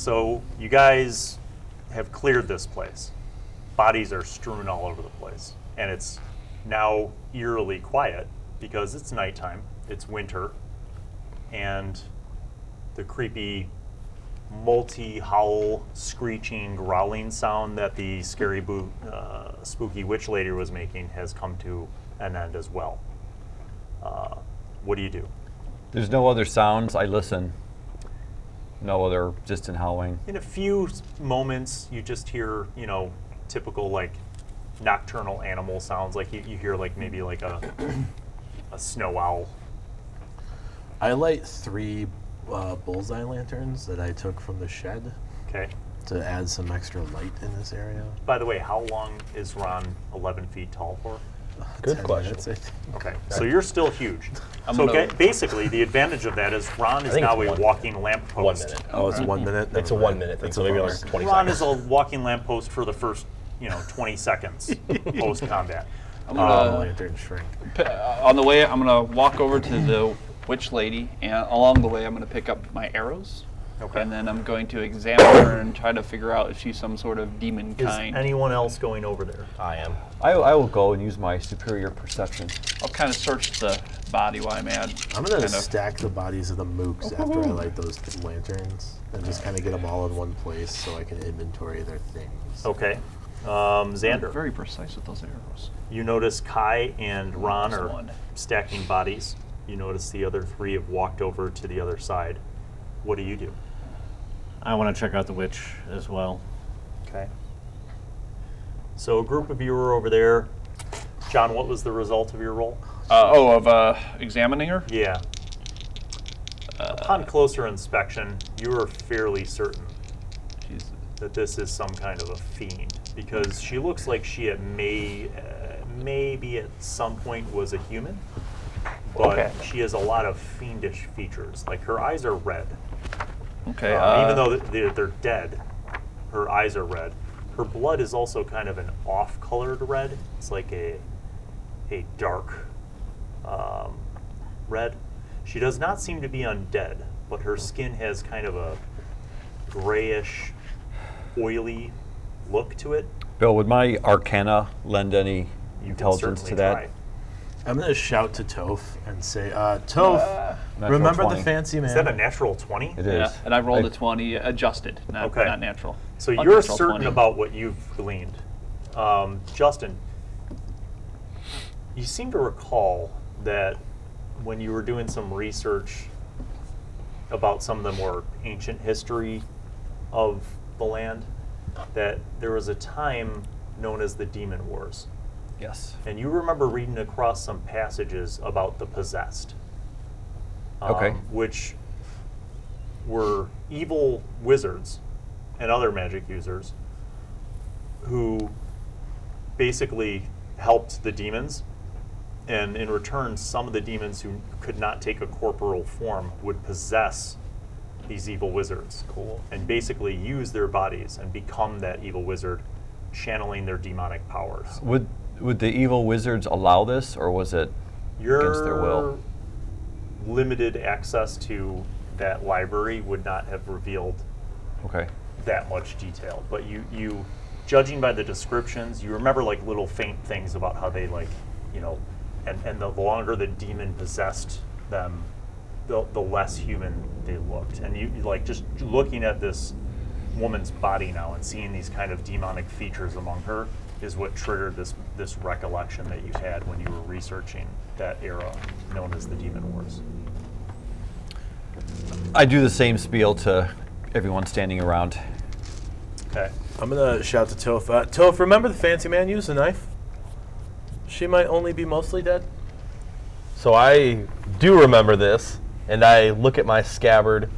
So you guys have cleared this place. Bodies are strewn all over the place. And it's now eerily quiet because it's nighttime, it's winter, and the creepy multi-howl, screeching, growling sound that the scary, spooky witch lady was making has come to an end as well. What do you do? There's no other sounds. I listen. No other distant howling. In a few moments, you just hear, typical like nocturnal animal sounds. Like you hear like maybe like a snow owl. I light 3 bullseye lanterns that I took from the shed. Okay. To add some extra light in this area. By the way, how long is Ron 11 feet tall for? Good question. Okay, so you're still huge. Basically, the advantage of that is Ron is now a walking lamppost. 1 minute. Oh, it's 1 minute? It's a 1 minute thing, so maybe like 20 Ron seconds. is a walking lamppost for the first, 20 seconds post-combat. Lantern shrink. On the way, I'm going to walk over to the witch lady, and along the way, I'm going to pick up my arrows. Okay. And then I'm going to examine her and try to figure out if she's some sort of demon Is kind. anyone else going over there? I am. I will go and use my superior perception. I'll kind of search the body while I'm at. I'm going to stack the bodies of the mooks after I light those lanterns and just kind of get them all in one place so I can inventory their things. Okay. Xander. Very precise with those arrows. You notice Kai and Ron Minus are 1. stacking bodies. You notice the other 3 have walked over to the other side. What do you do? I want to check out the witch as well. Okay. So a group of you are over there. John, what was the result of your roll? Examining her? Yeah. Upon closer inspection, you are fairly certain that this is some kind of a fiend, because she looks like she maybe at some point was a human, but she has a lot of fiendish features. Like her eyes are red. Okay. Even though they're dead, her eyes are red. Her blood is also kind of an off-colored red. It's like a dark red. She does not seem to be undead, but her skin has kind of a grayish, oily look to it. Bill, would my arcana lend any You intelligence to that? try. I'm going to shout to Toph and say, Toph, remember 20. the fancy man? Is that a natural 20? It is. Yeah, and I rolled a 20, adjusted, not natural. So you're Unnatural certain 20. about what you've gleaned. Justin, you seem to recall that when you were doing some research about some of the more ancient history of the land, that there was a time known as the Demon Wars. Yes. And you remember reading across some passages about the possessed. Which were evil wizards and other magic users who basically helped the demons, and in return some of the demons who could not take a corporal form would possess these evil wizards. Cool. And basically use their bodies and become that evil wizard, channeling their demonic powers. Would the evil wizards allow this, or was it against their will? Limited access to that library would not have revealed that much detail. But you judging by the descriptions, you remember like little faint things about how they and the longer the demon possessed them, the less human they looked. And you like just looking at this woman's body now and seeing these kind of demonic features among her is what triggered this recollection that you had when you were researching that era known as the Demon Wars. I do the same spiel to everyone standing around. Okay. I'm going to shout to Toph. Toph, remember the fancy man used a knife? She might only be mostly dead. So I do remember this, and I look at my scabbard,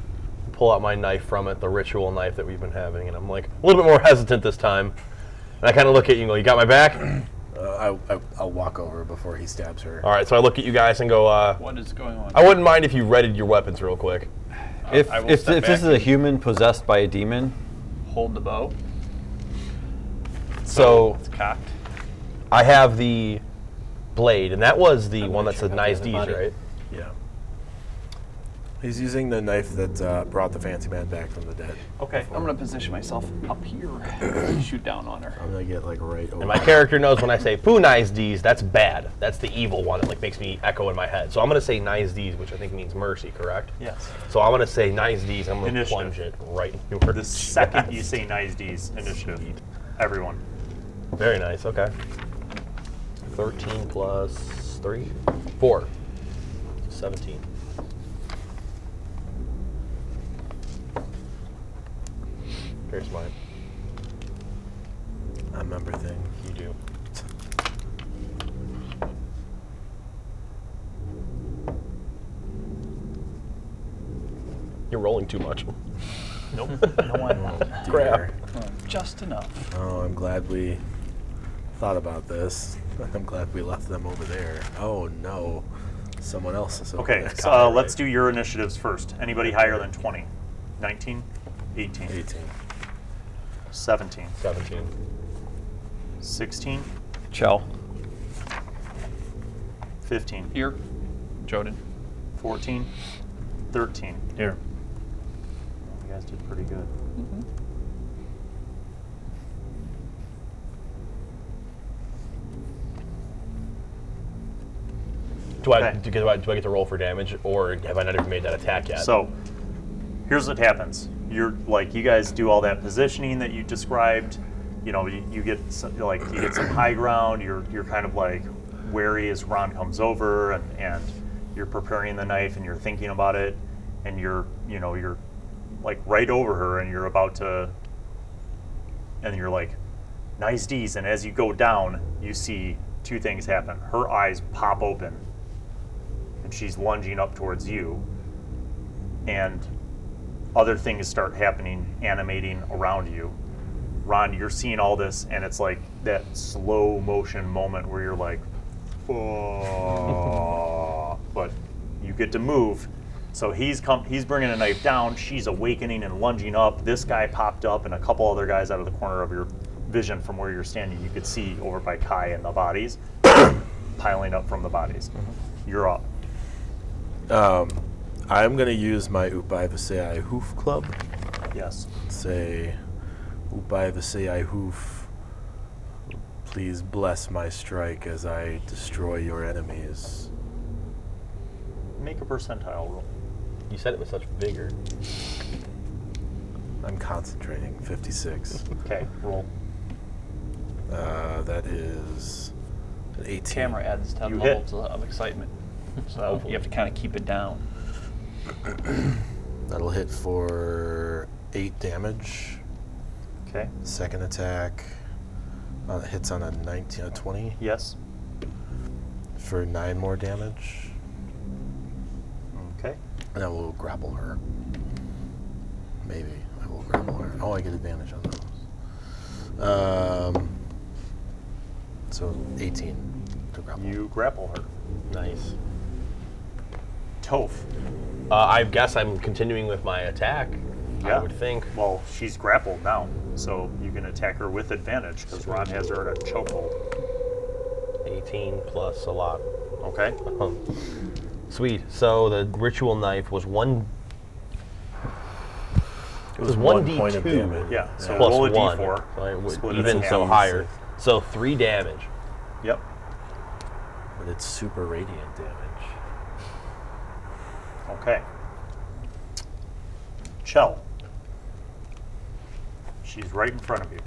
pull out my knife from it, the ritual knife that we've been having, and I'm like a little bit more hesitant this time. And I kind of look at you and go, "You got my back?" I'll walk over before he stabs her. All right, so I look at you guys and go, What is going on? I wouldn't mind if you readied your weapons real quick. If I will this step is back a human possessed by a demon, hold the bow. So It's cocked. I have the blade, and that was the one that said nice D's, right? Yeah. He's using the knife that brought the fancy man back from the dead. Okay. I'm going to position myself up here and shoot down on her. I'm gonna get like right over. And my character knows when I say "poo nice D's," that's bad. That's the evil one. It like makes me echo in my head. So I'm gonna say nice D's, which I think means mercy, correct? Yes. So I'm gonna say nice D's. I'm gonna Initiative. plunge it right into her The chest. second you say nice D's, initiative. Everyone. Very nice. Okay. 13 plus 3, 4, 17. Here's mine. I remember thing. You do. You're rolling too much. Nope. No, I'm not. Crap. Just enough. Oh, I'm glad we thought about this. I'm glad we left them over there. Oh no, someone else is over Okay, there. so let's do your initiatives first. Anybody higher than 20? 19? 18? 18. 17? 17. 16? Kjell. 15? Here, Joden. 14? 13? Here. You guys did pretty good. Do I Okay. do I get to roll for damage, or have I not even made that attack yet? So, here's what happens. You're like, you guys do all that positioning that you described. You know, you get some, like, you get some high ground. You're kind of like wary as Ron comes over, and you're preparing the knife, and you're thinking about it, and you're like right over her, and you're about to, and you're like, nice D's, and as you go down, you see two things happen. Her eyes pop open, and she's lunging up towards you, and other things start happening, animating around you. Ron, you're seeing all this, and it's like that slow motion moment where you're like, oh, but you get to move. So he's bringing a knife down. She's awakening and lunging up. This guy popped up, and a couple other guys out of the corner of your vision from where you're standing, you could see over by Kai and the bodies piling up from the bodies. You're up. I'm gonna use my Upai Visei Hoof Club. Yes. Say, Upai Visei Hoof, please bless my strike as I destroy your enemies. Make a percentile roll. You said it with such vigor. I'm concentrating. 56. Okay, roll. That is an 18. Camera adds 10 You levels of excitement. So you have to kind of keep it down. That'll hit for 8 damage. Okay. Second attack hits on a 20 Yes. for 9 more damage. Okay. And I will grapple her. Maybe I will grapple her. Oh, I get advantage on those. So 18 to grapple. You grapple her. Nice. Toph. I guess I'm continuing with my attack. Yeah. I would think. Well, she's grappled now, so you can attack her with advantage because Ron has her in a chokehold. 18 plus a lot. Okay. Sweet. So the ritual knife was one. It was 1 1d2 point of damage. Yeah. So plus roll a 1. d4. So I would Split it even in so half. higher. So 3 damage. Yep. But it's super radiant damage. Okay. Kjell. She's right in front of you.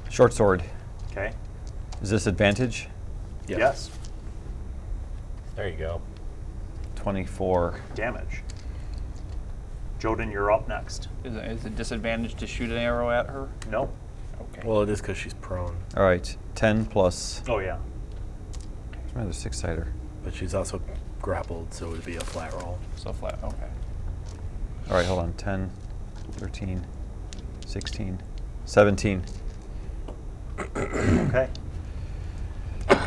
Short sword. Okay. Is this advantage? Yes. There you go. 24. Damage. Joden, you're up next. Is it disadvantage to shoot an arrow at her? No. Okay. Well, it is because she's prone, All right. 10 plus. Oh yeah. It's another 6-sider. but she's also grappled, so it would be a flat roll. So flat. Okay. All right, hold on. 10, 13, 16, 17. Okay.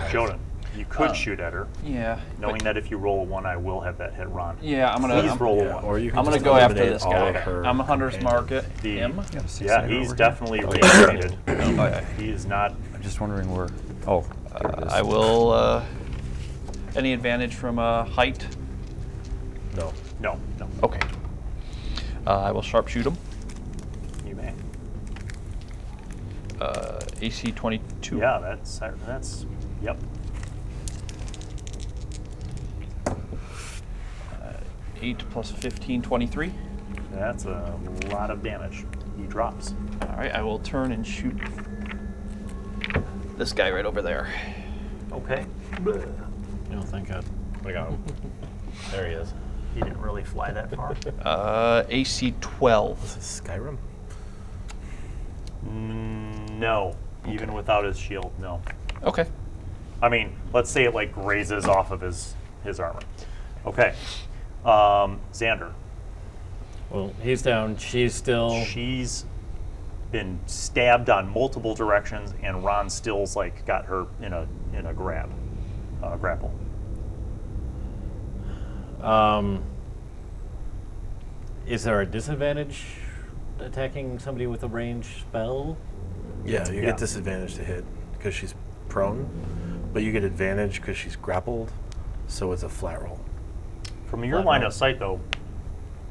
Joden, you could shoot at her, Yeah. knowing that if you roll a 1, I will have that hit Ron. Yeah, I'm gonna. Please roll a 1. Or you can I'm gonna just go after eliminate this all of guy. her I'm a hunter's companions. market. The- Him. You got a 6-sider Yeah, he's over definitely here? reanimated. Oh, yeah. He is not. I'm just wondering where. Oh, there it is. I will. Any advantage from height? No. No. Okay. I will sharpshoot him. You may. AC 22. Yeah, that's. Yep. 8 plus 15, 23. That's a lot of damage. He drops. All right, I will turn and shoot this guy right over there. Okay. Oh, thank God. I got him. There he is. He didn't really fly that far. AC 12. This is Skyrim. No. Even without his shield, no. Okay. I mean, let's say it like grazes off of his armor. Okay. Xander. Well, he's down. She's still. She's been stabbed on multiple directions, and Ron still's like got her in a grapple. Is there a disadvantage attacking somebody with a ranged spell? Yeah, you Yeah. get disadvantage to hit because she's prone, but you get advantage because she's grappled, so it's a flat roll. From your Flat line roll. of sight, though,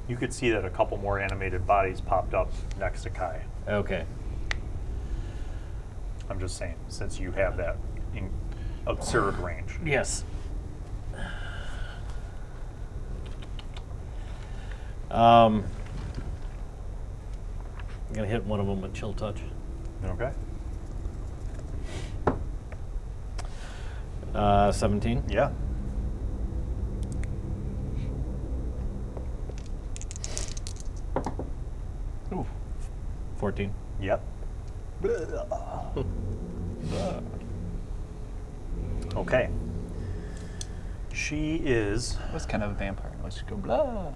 you could see that a couple more animated bodies popped up next to Kai. Okay. I'm just saying, since you have that absurd range. Yes. I'm gonna hit one of them with chill touch. Okay. 17. Yeah. Ooh. 14. Yep. Okay. She is. That's kind of a vampire. Let's just go blah.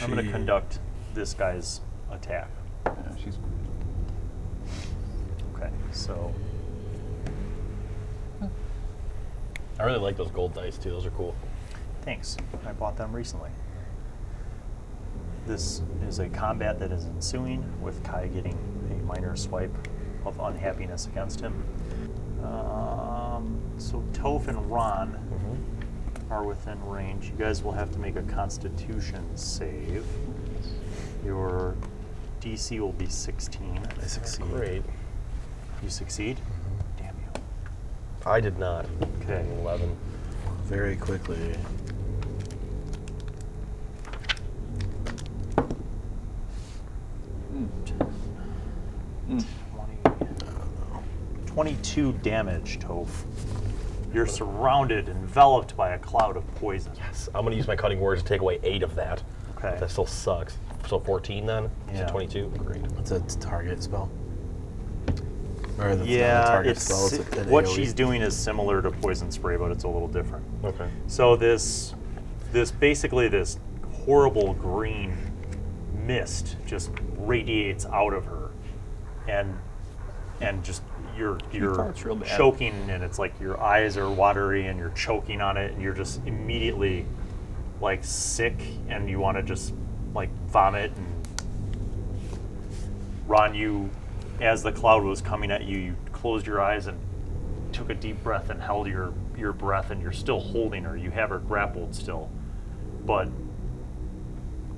I'm going to conduct this guy's attack. Yeah, she's Okay, so I really like those gold dice too. Those are cool. thanks. I bought them recently. This is a combat that is ensuing, with Kai getting a minor swipe of unhappiness against him. So Toph and Ron are within range. You guys will have to make a Constitution save. Your DC will be 16. I succeed. Great. You succeed? Damn you. I did not. Okay. 11. Very quickly. Mm. 22 damage, Toph. You're surrounded, enveloped by a cloud of poison. Yes. I'm going to use my cutting words to take away 8 of that. Okay. That still sucks. So 14 then? Yeah. So 22? Great. It's a target spell. Or that's not a Yeah, target it's spell. It's an what AoE. she's doing is similar to poison spray, but it's a little different. Okay. So this basically this horrible green mist just radiates out of her, and just you're farts real bad. choking, and it's like your eyes are watery, and you're choking on it, and you're just immediately like sick, and you want to just like vomit. And Ron, you, as the cloud was coming at you, you closed your eyes and took a deep breath and held your breath, and you're still holding her. You have her grappled still, but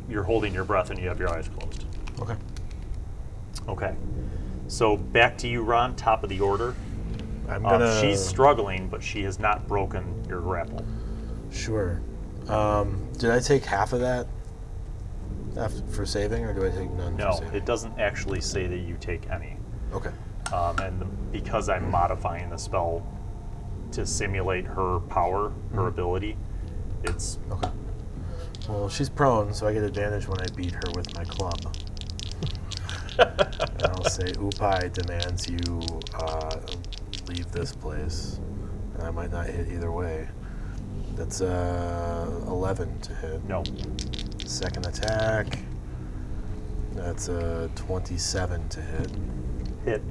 you're holding your breath and you have your eyes closed. Okay. Okay. So back to you, Ron, top of the order. I'm gonna. She's struggling, but she has not broken your grapple. Sure. Did I take half of that for saving, or do I take none No, for saving? it doesn't actually say that you take any. Okay. Because I'm modifying the spell to simulate her power, her ability, it's Okay. Well, she's prone, so I get advantage when I beat her with my club. And I'll say, Upai demands you leave this place. And I might not hit either way. That's 11 to hit. no. Second attack. That's 27 to hit. Hit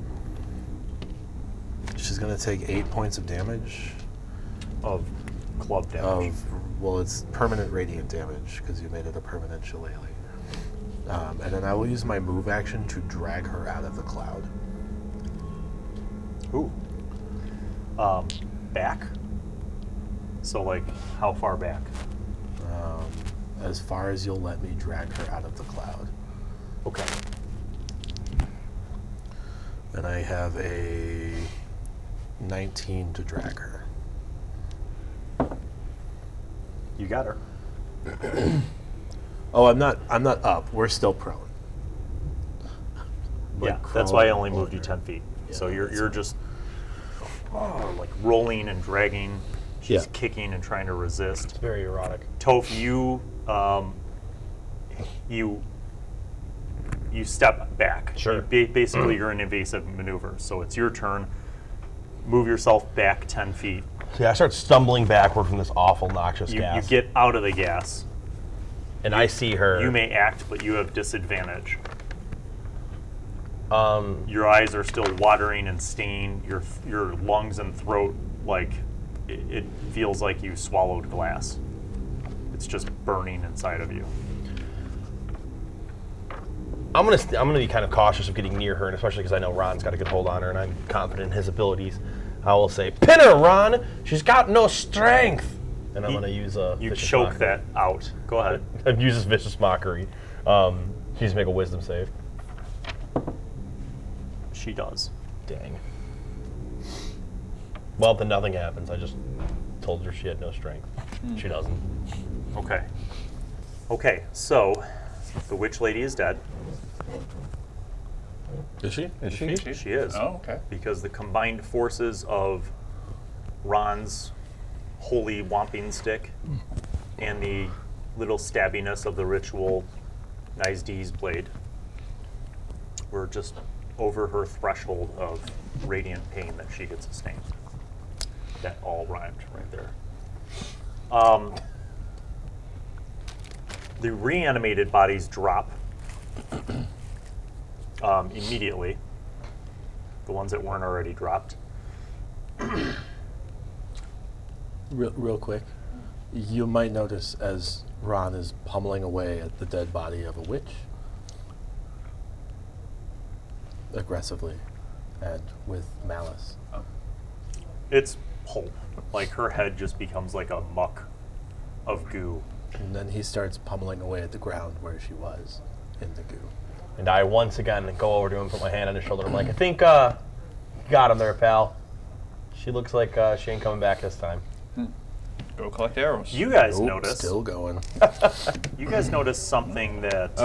She's going to take 8 points of damage. of club damage. Well, it's permanent radiant damage because you made it a permanent shillelagh. And then I will use my move action to drag her out of the cloud. Ooh. Back So, like, how far back? As far as you'll let me drag her out of the cloud. Okay. And I have a 19 to drag her. You got her. Oh, I'm not up. We're still prone. Yeah, Like that's why I crawling only moved you over. 10 feet. Yeah, So that's you're just like rolling and dragging. She's Yeah. kicking and trying to resist. It's very erotic. Toph, you step back. Sure. Basically, you're an evasive maneuver. So it's your turn. Move yourself back 10 feet. So yeah, I start stumbling backward from this awful noxious You gas. get out of the gas. and I see her. You may act, but you have disadvantage. Um, Your eyes are still watering and stained. Your lungs and throat, like, it feels like you swallowed glass. It's just burning inside of you. I'm gonna be kind of cautious of getting near her, and especially because I know Ron's got a good hold on her, and I'm confident in his abilities. I will say, "Pin her, Ron. She's got no strength." And I'm gonna use a. You vicious choke mockery. that out. Go ahead. And use this vicious mockery. She needs to make a wisdom save. She does. Dang. Well, then nothing happens. I just told her she had no strength. She doesn't. Okay. Okay, so the witch lady is dead. Is she? Is she? She is. Oh, okay. Because the combined forces of Ron's holy whomping stick and the little stabbiness of the ritual Nice D's blade were just over her threshold of radiant pain that she had sustained. That all rhymed right there. The reanimated bodies drop immediately. The ones that weren't already dropped. Real quick, you might notice as Ron is pummeling away at the dead body of a witch, aggressively and with malice. It's pulp. Like her head just becomes like a muck of goo. And then he starts pummeling away at the ground where she was, in the goo. And I once again go over to him, put my hand on his shoulder. I'm like, I think you got him there, pal. She looks like she ain't coming back this time. Go collect arrows. You guys Nope, notice. still going. You guys noticed something that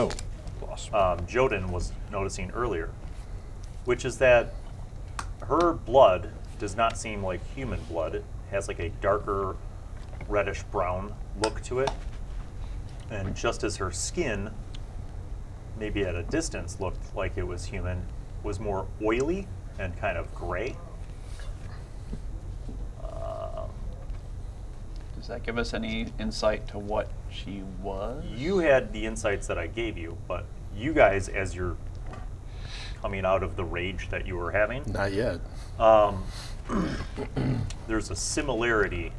Lost. Joden was noticing earlier, which is that her blood does not seem like human blood. It has like a darker reddish brown look to it. And just as her skin, maybe at a distance, looked like it was human, was more oily and kind of gray. Does that give us any insight to what she was? You had the insights that I gave you, but you guys, as you're coming out of the rage that you were having, Not yet. there's a similarity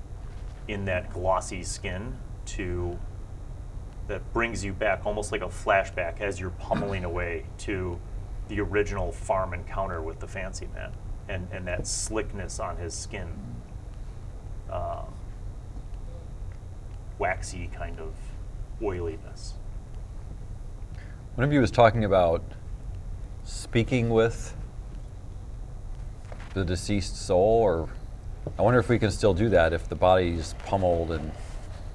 in that glossy skin to that brings you back almost like a flashback as you're pummeling away to the original farm encounter with the fancy man and that slickness on his skin. Waxy kind of oiliness. One of you was talking about speaking with the deceased soul, or I wonder if we can still do that if the body's pummeled and.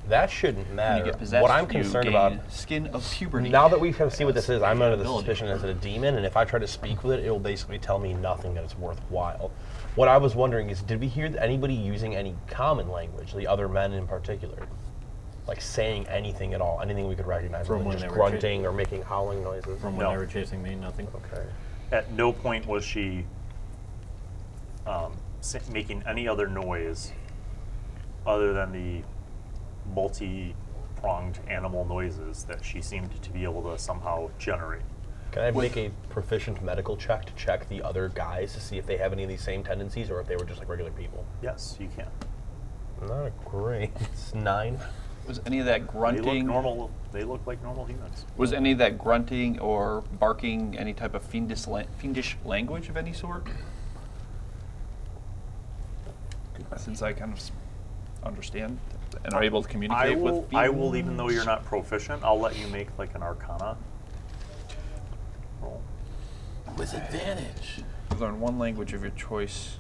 That shouldn't When matter. you get possessed, What I'm you concerned gain about, skin of puberty. now that we kind of see what this is, I'm under the Ability. suspicion it's a demon, and if I try to speak with it, it will basically tell me nothing that is worthwhile. What I was wondering is, did we hear anybody using any common language, the other men in particular? Like saying anything at all, anything we could recognize, From other than when just they were grunting or making howling noises? From when No. they were chasing me, nothing. Okay. At no point was she making any other noise other than the multi-pronged animal noises that she seemed to be able to somehow generate. Can I make a proficient medical check to check the other guys to see if they have any of these same tendencies or if they were just like regular people? Yes, you can. Not great. It's 9. Was any of that They look grunting? normal. They look like normal humans. Was any of that grunting or barking any type of fiendish language of any sort? Since I kind of understand and are able to communicate with I will, even though you're not proficient, I'll let you make like an Arcana roll. With advantage. Learn one language of your choice.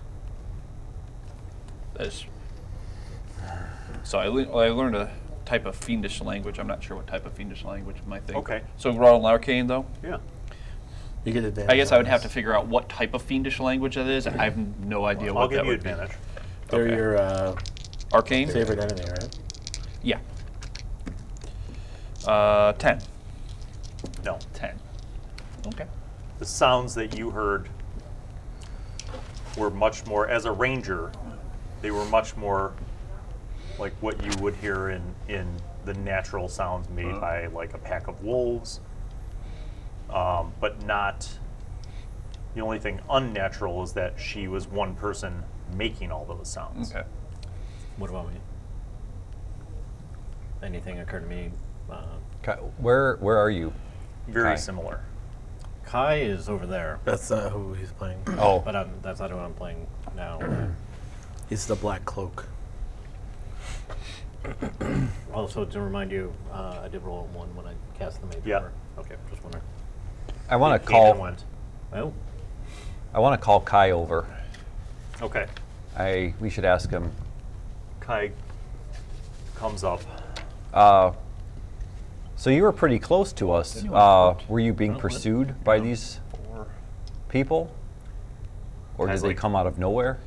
So I learned a type of fiendish language. I'm not sure what type of fiendish language my thing. Okay. So roll an arcane though. Yeah. You get advantage. I guess I would on have to this. figure out what type of fiendish language that is. I have no idea I'll what give that you would advantage. be. They're Okay. your Arcane. favorite enemy, right? Yeah. 10. No. 10. Okay. The sounds that you heard were much more, as a ranger, they were much more like what you would hear in the natural sounds made by like a pack of wolves, but not. The only thing unnatural is that she was one person making all those sounds. Okay. What about me? Anything occur to me? Where are you? Very Kai. similar. Kai is over there, That's not who he's playing. Oh, but that's not who I'm playing now. He's the Black Cloak. Also, to remind you, I did roll a 1 when I cast the Mage. Yeah. Armor. Okay, just wondering. I want to Hayden call. went. Oh, I want to call Kai over. Okay. We should ask him. Kai comes up. So you were pretty close to us. Were you being pursued by these people, or did Kai's they like- come out of nowhere?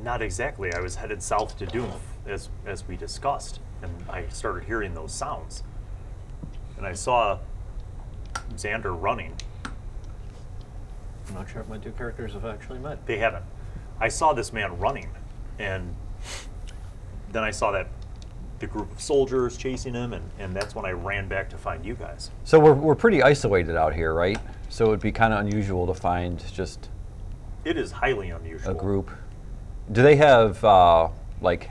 Not exactly. I was headed south to Doom, as we discussed, and I started hearing those sounds. And I saw Xander running. I'm not sure if my two characters have actually met. They haven't. I saw this man running, and then I saw that the group of soldiers chasing him, and that's when I ran back to find you guys. So we're pretty isolated out here, right? So it'd be kind of unusual to find just It is highly unusual. a group. Do they have like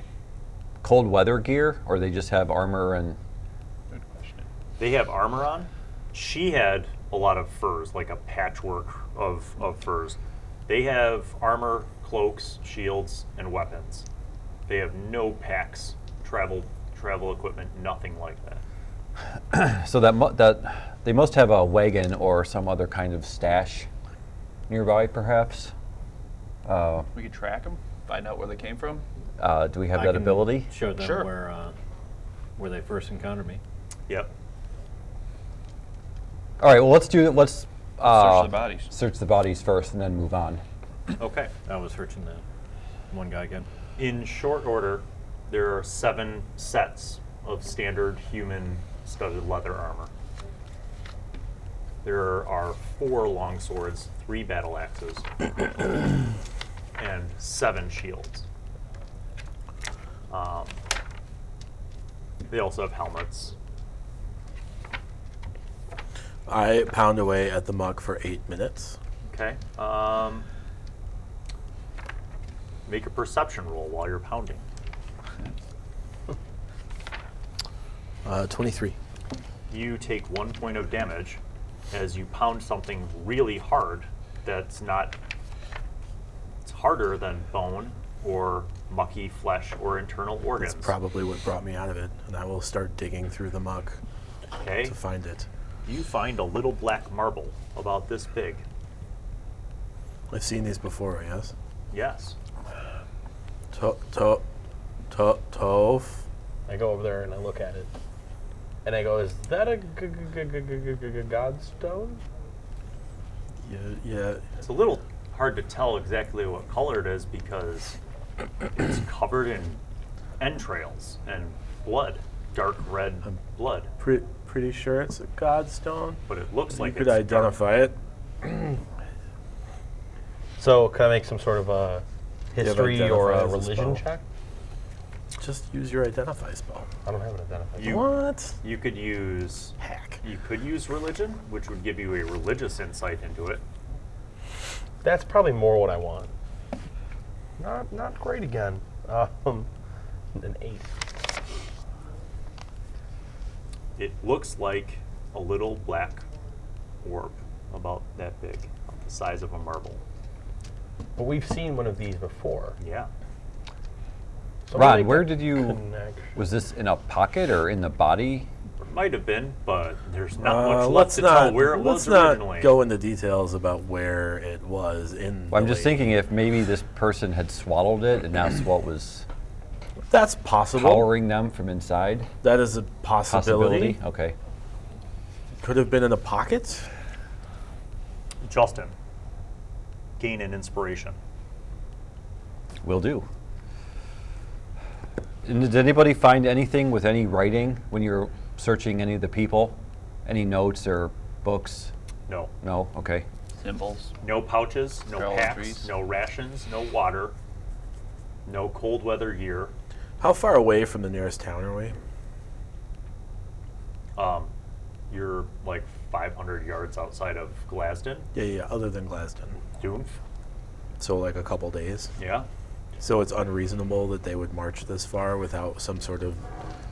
cold weather gear, or they just have armor and? Good question. They have armor on. She had a lot of furs, like a patchwork of furs. They have armor, cloaks, shields, and weapons. They have no packs, travel equipment, nothing like that. So that they must have a wagon or some other kind of stash nearby, perhaps. We could track them, find out where they came from. Do we have I that can ability? Show them Sure. where they first encountered me. Yep. All right. Well, let's Search the bodies. search the bodies first, and then move on. Okay. I was searching the one guy again. In short order, there are 7 sets of standard human studded leather armor. There are 4 long swords, 3 battle axes, and 7 shields. They also have helmets. I pound away at the mug for 8 minutes. Okay. Make a perception roll while you're pounding. 23. You take 1 point of damage as you pound something really hard that's not. It's harder than bone or mucky flesh or internal organs. That's probably what brought me out of it, and I will start digging through the muck Okay. to find it. You find a little black marble about this big. I've seen these before, yes? Yes. Toph. I go over there and I look at it, and I go, "Is that a godstone?" Yeah. It's a little hard to tell exactly what color it is because it's covered in entrails and blood, dark red blood. Pretty sure it's a godstone. But it looks like You could it's dark. identify it. So can I make some sort of a have history or a identify as a religion spell? check? Just use your identify spell. I don't have an identifier. You- What? You could use Hack. You could use religion, which would give you a religious insight into it. That's probably more what I want. Not great again. An 8. It looks like a little black orb about that big, the size of a marble. But we've seen one of these before. Yeah. Ron, where did you? Connect. Was this in a pocket or in the body? Might have been, but there's not much left to tell where it was let's originally. not go into details about where it was in. Well, I'm the just lake. thinking if maybe this person had swallowed it and that's what was That's possible. powering them from inside. That is a possibility. Okay. Could have been in a pocket. Justin, gain an inspiration. Will do. And did anybody find anything with any writing when you're searching any of the people? Any notes or books? No. No? Okay. Symbols. No pouches, no Trail packs, entries. no rations, no water, no cold weather gear. How far away from the nearest town are we? You're like 500 yards outside of Glasden. Yeah. Other than Glasden, Doomf. so like a couple days. Yeah. So it's unreasonable that they would march this far without some sort of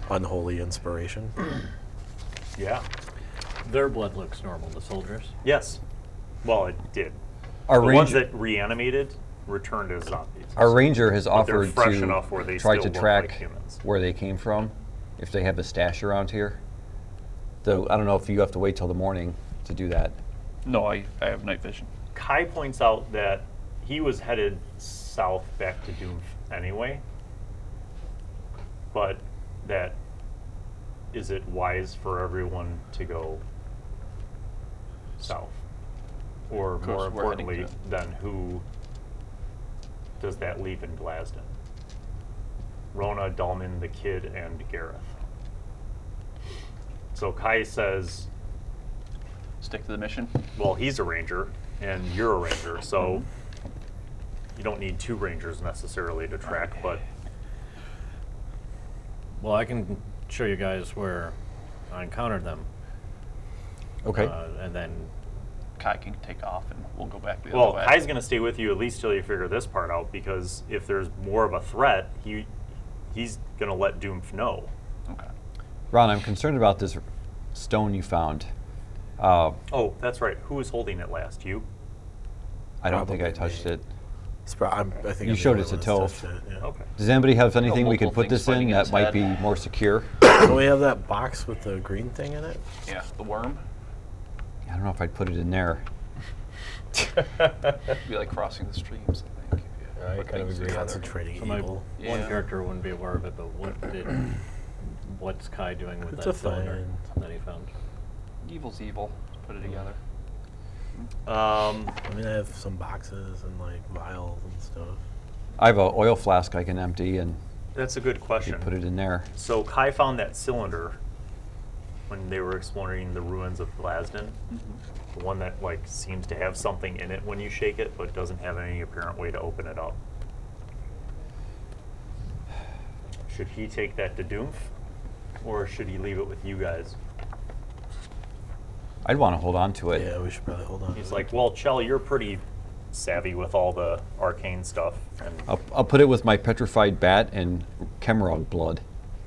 unholy inspiration. Yeah. Their blood looks normal, the soldiers. Yes. Well, it did. Our The ones ranger, that reanimated returned as zombies. our ranger has But they're offered fresh to enough where they try still to look track like humans. where they came from, if they have a stash around here. Though I don't know if you have to wait till the morning to do that. No, I have night vision. Kai points out that he was headed south back to Doomf anyway, but that is it wise for everyone to go south? Or course, more we're heading importantly, then who does that leave in Glasden? Rona, Dalman, the kid, and Gareth. So Kai says, Stick to the mission. well, he's a ranger and you're a ranger, so you don't need two rangers necessarily to track, but Well, I can show you guys where I encountered them. Okay. And then, Kai can take off and we'll go back the well, other way. Kai's going to stay with you at least till you figure this part out, because if there's more of a threat, he's going to let Doomf know. Okay. Ron, I'm concerned about this stone you found. Oh, that's right. Who was holding it last? You? I don't think I Probably touched me. it. I think You I'm the showed only it to one that's Toph. touched it, yeah. Okay. Does anybody have anything we could multiple put this things in fighting in that his might head. be more secure? Don't we have that box with the green thing in it? Yeah, the worm. I don't know if I'd put it in there. It'd be like crossing the streams, I think. I kind of agree on that. Concentrating so my evil. one Yeah. character wouldn't be aware of it, but what's Kai doing with It's that a cylinder find. that he found? Evil's evil. Put it together. I mean, I have some boxes and like vials and stuff. I have an oil flask I can empty and That's a good you question. put it in there. So Kai found that cylinder when they were exploring the ruins of Glasden. The one that like seems to have something in it when you shake it, but doesn't have any apparent way to open it up. Should he take that to Doomf, or should he leave it with you guys? I'd want to hold on to it. Yeah, we should probably hold on. He's like, well, Kjell, you're pretty savvy with all the arcane stuff, and I'll put it with my petrified bat and Kemrog blood.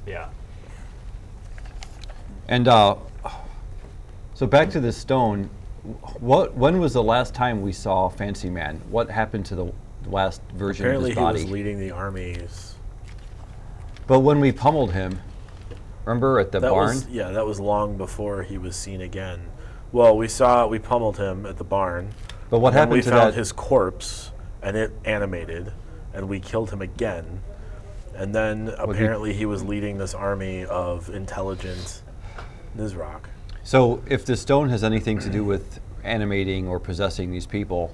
yeah. And so back to this stone. When was the last time we saw Fancy Man? What happened to the last version Apparently, of he his was body? leading the armies. But when we pummeled him, remember at the That barn? was that was long before he was seen again. Well, we pummeled him at the barn. But what and then happened we to found that? his corpse, and it animated, and we killed him again. And then apparently he was leading this army of intelligent Nizrok. So if the stone has anything to do with animating or possessing these people,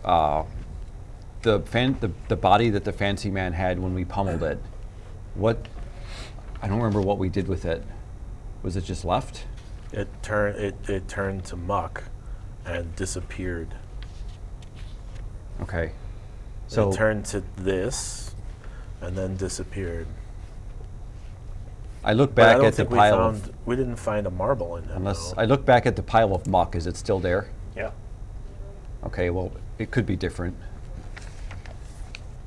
the body that the Fancy Man had when we pummeled it, I don't remember what we did with it. Was it just left? It turned to muck and disappeared. Okay. So So it turned to this and then disappeared. I look But I back don't at the think pile we didn't find a marble in him. unless though. I look back at the pile of muck. Is it still there? Yeah. Okay. Well, it could be different.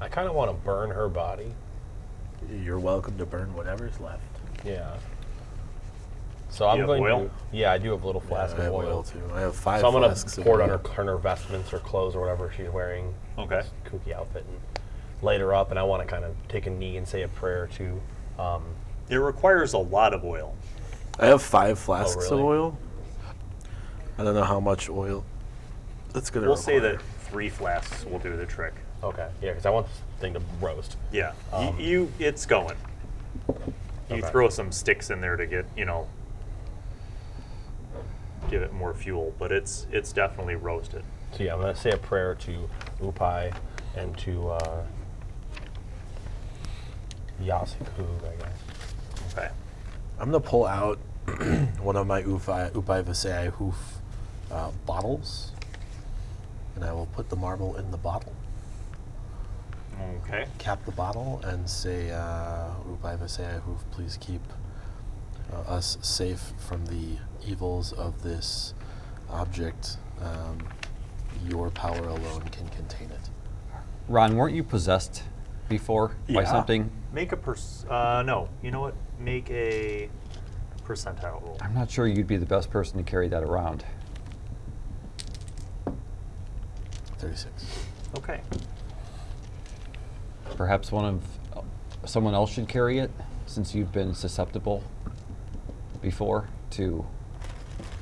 I kind of want to burn her body. You're welcome to burn whatever's left. Yeah. So I'm have going oil? to. Yeah, I do have a little flask I have of oil. too. I have 5 So I'm going flasks to of pour it on oil. her vestments or clothes or whatever she's wearing. Okay. Kooky outfit. And light her up, and I want to kind of take a knee and say a prayer to. It requires a lot of oil. I have 5 flasks really? of oil. I don't know how much oil it's going to We'll say that 3 flasks will do the trick. Okay, yeah, because I want this thing to roast. Yeah, it's going. You Okay. throw some sticks in there to get, give it more fuel, but it's definitely roasted. So yeah, I'm going to say a prayer to Upai and to Yasiku, I guess. Okay. I'm going to pull out one of my Upai Visei hoof bottles, and I will put the marble in the bottle. Okay. Cap the bottle and say, Upai Visei hoof, please keep us safe from the evils of this object. Your power alone can contain it. Ron, weren't you possessed before by something? Make a no. You know what? Make a percentile roll. I'm not sure you'd be the best person to carry that around. 36. Okay. Perhaps someone else should carry it, since you've been susceptible before to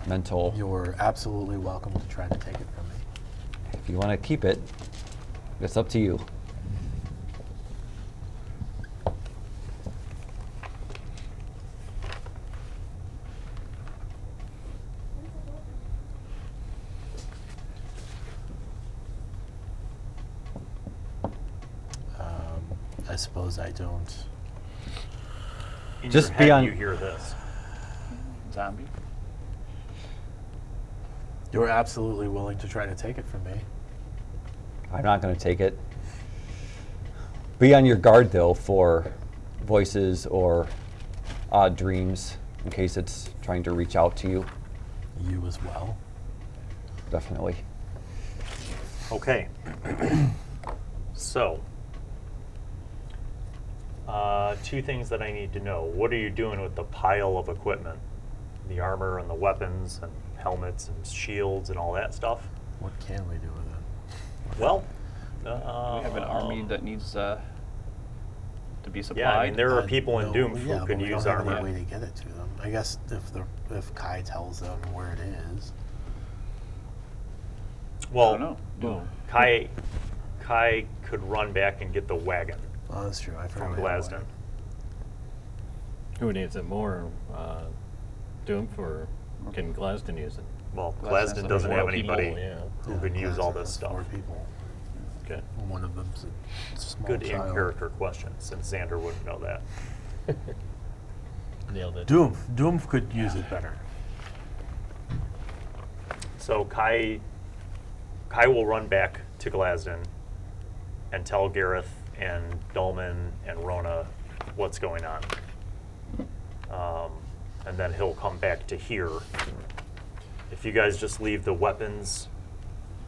mental. You're absolutely welcome to try to take it from me. If you want to keep it, it's up to you. I suppose I don't. In Just your be head, on- you hear this. Zombie. You're absolutely willing to try to take it from me. I'm not going to take it. Be on your guard, though, for voices or odd dreams in case it's trying to reach out to you. You as well. Definitely. Okay. So, 2 things that I need to know. What are you doing with the pile of equipment? The armor and the weapons and helmets and shields and all that stuff? What can we do with it? Well, We have an army that needs to be supplied. yeah, I mean, there are people in Doom yeah, who but can we use don't have armor. any way to get it to them. I guess if Kai tells them where it is. Well, I don't know. Kai could run back and get the wagon Oh, that's true. I forgot. from we had Glasden. one. Who needs it more? Doomph or can Glasden use it? Well, Glasden's Glasden a doesn't have royal people, anybody yeah. who can use all Glasden this has stuff. 4 people. Okay. One of them's a small Good child. in-character question, since Xander wouldn't know that. Nailed it. Doom could use it better. So Kai will run back to Glasden and tell Gareth and Dolman and Rona what's going on. And then he'll come back to here. If you guys just leave the weapons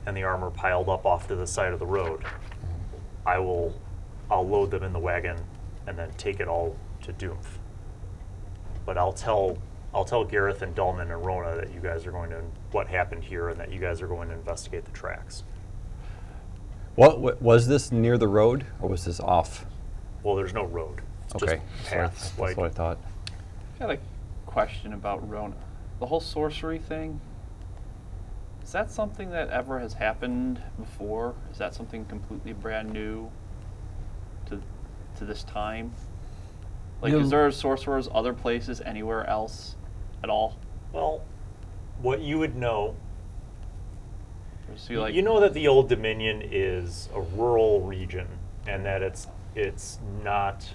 and the armor piled up off to the side of the road, I'll load them in the wagon and then take it all to Doomf. But I'll tell Gareth and Dolman and Rona that you guys are going to what happened here and that you guys are going to investigate the tracks. What was this near the road, or was this off? Well, there's no road. It's Okay, just paths. that's Like, what I thought. I got a question about Rona. The whole sorcery thing, is that something that ever has happened before? Is that something completely brand new to this time? Like, is there sorcerers other places anywhere else at all? well, what you would know, Or is he like, you know that the Old Dominion is a rural region, and that it's not.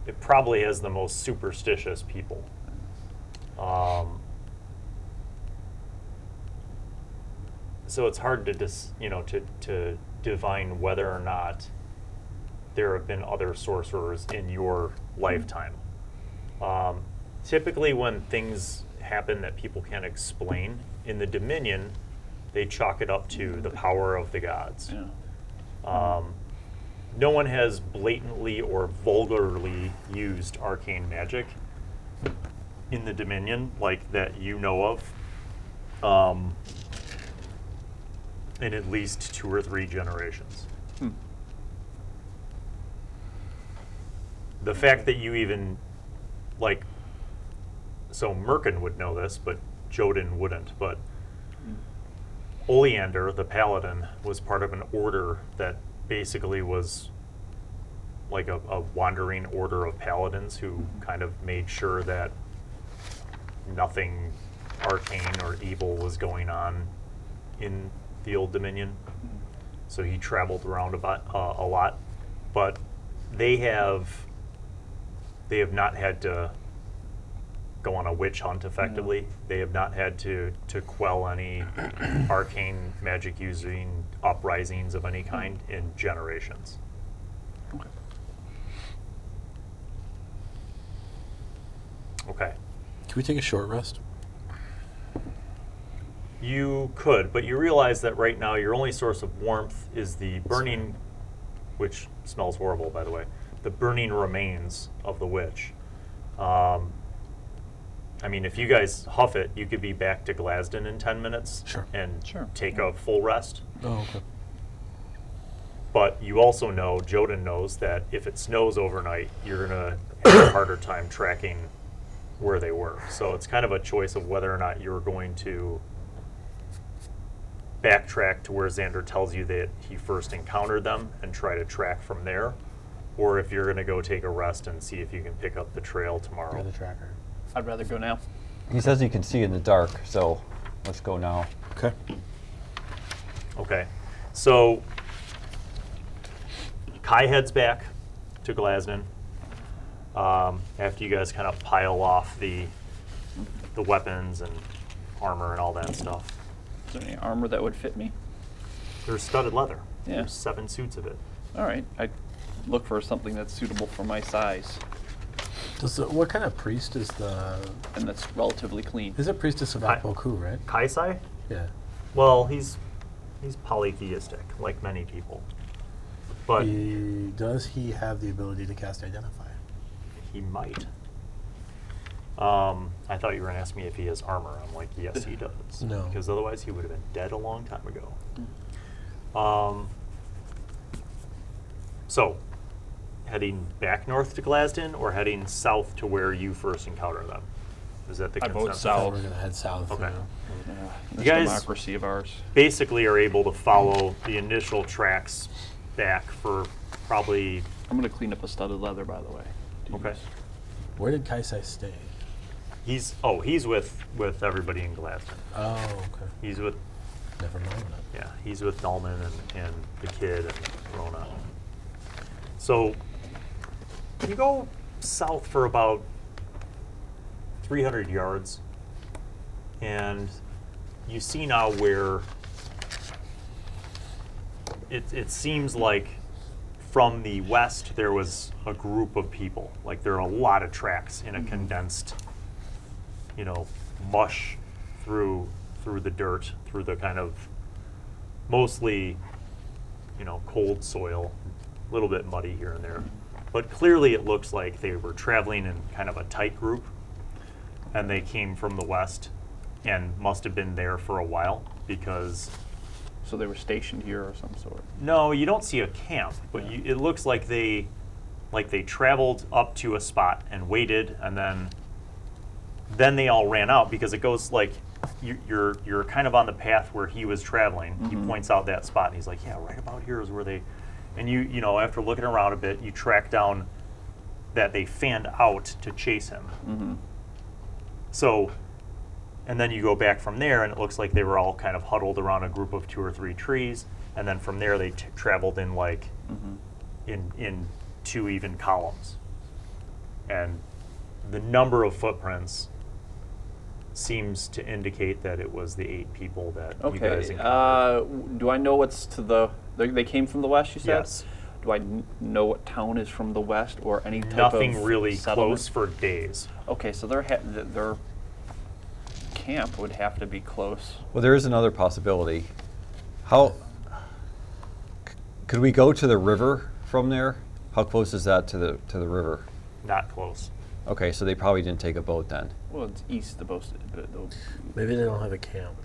It probably has the most superstitious people. So it's hard to to divine whether or not there have been other sorcerers in your lifetime. Typically, when things happen that people can't explain in the Dominion, they chalk it up to the power of the gods. yeah. No one has blatantly or vulgarly used arcane magic in the Dominion, like that you know of, in at least 2 or 3 generations. the fact that you even, like, so Merkin would know this, but Joden wouldn't, but Oleander, the paladin, was part of an order that basically was like a wandering order of paladins who kind of made sure that nothing arcane or evil was going on in the Old Dominion. So he traveled around about a lot, but they have not had to go on a witch hunt effectively. They have not had to quell any arcane magic using uprisings of any kind in generations. Okay. Okay. Can we take a short rest? You could, but you realize that right now your only source of warmth is the burning, which smells horrible, by the way, the burning remains of the witch. I mean, if you guys huff it, you could be back to Glasden in 10 minutes and take a full rest. Oh, okay. But you also know, Joden knows, that if it snows overnight, you're going to have a harder time tracking where they were. So it's kind of a choice of whether or not you're going to backtrack to where Xander tells you that he first encountered them and try to track from there, or if you're going to go take a rest and see if you can pick up the trail tomorrow. Or the tracker. I'd rather go now. He says he can see in the dark, so let's go now. Okay. Okay. So Kai heads back to Glasden after you guys kind of pile off the weapons and armor and all that stuff. Is there any armor that would fit me? There's studded leather. Yeah. There's 7 suits of it. All right. I'd look for something that's suitable for my size What kind of priest is the... and that's relatively clean. Is it priestess of Akboku, right? Kaisai? Yeah. Well, he's polytheistic, like many people. But Does he have the ability to cast Identify? he might. I thought you were going to ask me if he has armor. I'm like, yes, he does. No. Because otherwise he would have been dead a long time ago. So, heading back north to Glasden or heading south to where you first encountered them? Is that the I vote consensus? south. We're going to head south. Okay. This You guys- democracy of ours. Basically are able to follow the initial tracks back for probably... I'm going to clean up a studded leather, by the way. Okay. Where did Kaisai stay? He's with everybody in Glasden. Oh, okay. He's with Never mind that. Yeah, he's with Dalman and the kid and Rona. So you go south for about 300 yards, and you see now where it seems like from the west there was a group of people. Like there are a lot of tracks in a condensed, mush through the dirt, through the kind of mostly, cold soil, a little bit muddy here and there. But clearly it looks like they were traveling in kind of a tight group, and they came from the west and must have been there for a while because... So they were stationed here or some sort. No, you don't see a camp, but it looks like they traveled up to a spot and waited, and then they all ran out because it goes like you're kind of on the path where he was traveling. He points out that spot, and he's like, yeah, right about here is where they... And you after looking around a bit, you track down that they fanned out to chase him. So, and then you go back from there, and it looks like they were all kind of huddled around a group of 2 or 3 trees, and then from there they traveled in like in 2 even columns. And the number of footprints seems to indicate that it was the 8 people that you guys Okay. encountered. Do I know what's to the... They came from the west, you said? Yes. Do I know what town is from the west or any type Nothing of really settlement? close for days. Okay, so their camp would have to be close. Well, there is another possibility. How could we go to the river from there? How close is that to the river? Not close. Okay, so they probably didn't take a boat then. Well, it's east the most. Maybe they don't have a camp.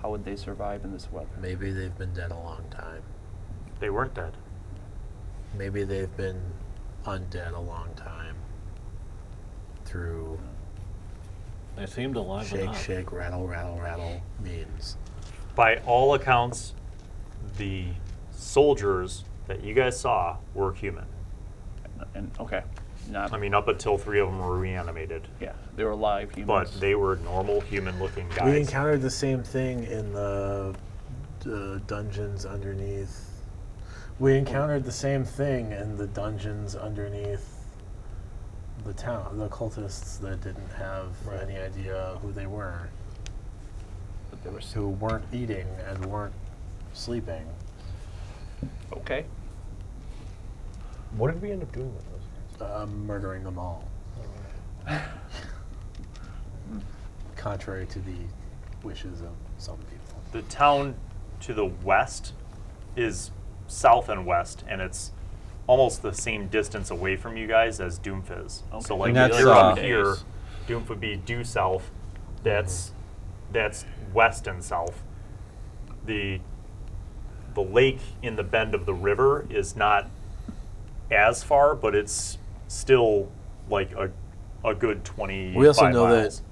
How would they survive in this weather? Maybe they've been dead a long time. They weren't dead. Maybe they've been undead a long time through They seem to liven shake, up. shake, rattle, rattle, rattle means. By all accounts, the soldiers that you guys saw were human. And okay, not. I mean, up until 3 of them were reanimated. Yeah, they were alive humans. But they were normal human-looking guys. We encountered the same thing in the dungeons underneath. We encountered the same thing in the dungeons underneath the town. The cultists that didn't have any idea who they were, But they were who weren't eating and weren't sleeping. okay. What did we end up doing with those guys? Murdering them all. Contrary to the wishes of some people. The town to the west is south and west, and it's almost the same distance away from you guys as Doomf is. Okay. So like And that's, you're up days. here, Doomf would be due south. That's west and south. The lake in the bend of the river is not as far, but it's still like a good 25 We also know miles. that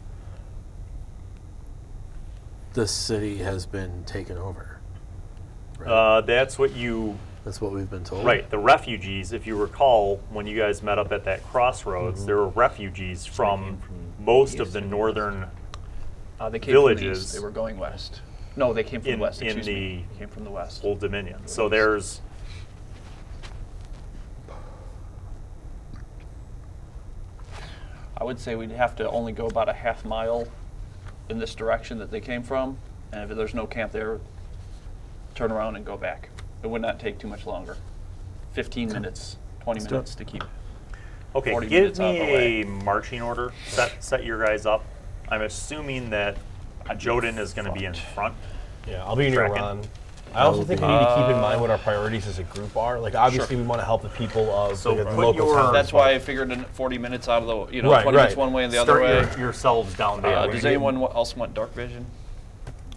the city has been taken over. Right? That's what you That's what we've been told. Right, the refugees, if you recall, when you guys met up at that crossroads, there were refugees from most of the northern They came from the villages east. They were going west. No, they came from in- the west. in Excuse me. the They came from the west. Old Dominion. So there's I would say we'd have to only go about a half mile in this direction that they came from, and if there's no camp there, turn around and go back. It would not take too much longer. 15 minutes, 20 Let's do minutes it. to keep. okay. 40 Give minutes out me of the way. a marching order. Set your guys up. I'm assuming that Joden is going to be in front. Yeah, I'll be near Tracking. Ron. I also think we need to keep in mind what our priorities as a group are. Like, obviously, we want to help the people of So the put local your- towns. That's why I figured in 40 minutes out of the, Right, 20 minutes right. one way and the other way. Start yourselves down there. Does anyone else want dark vision?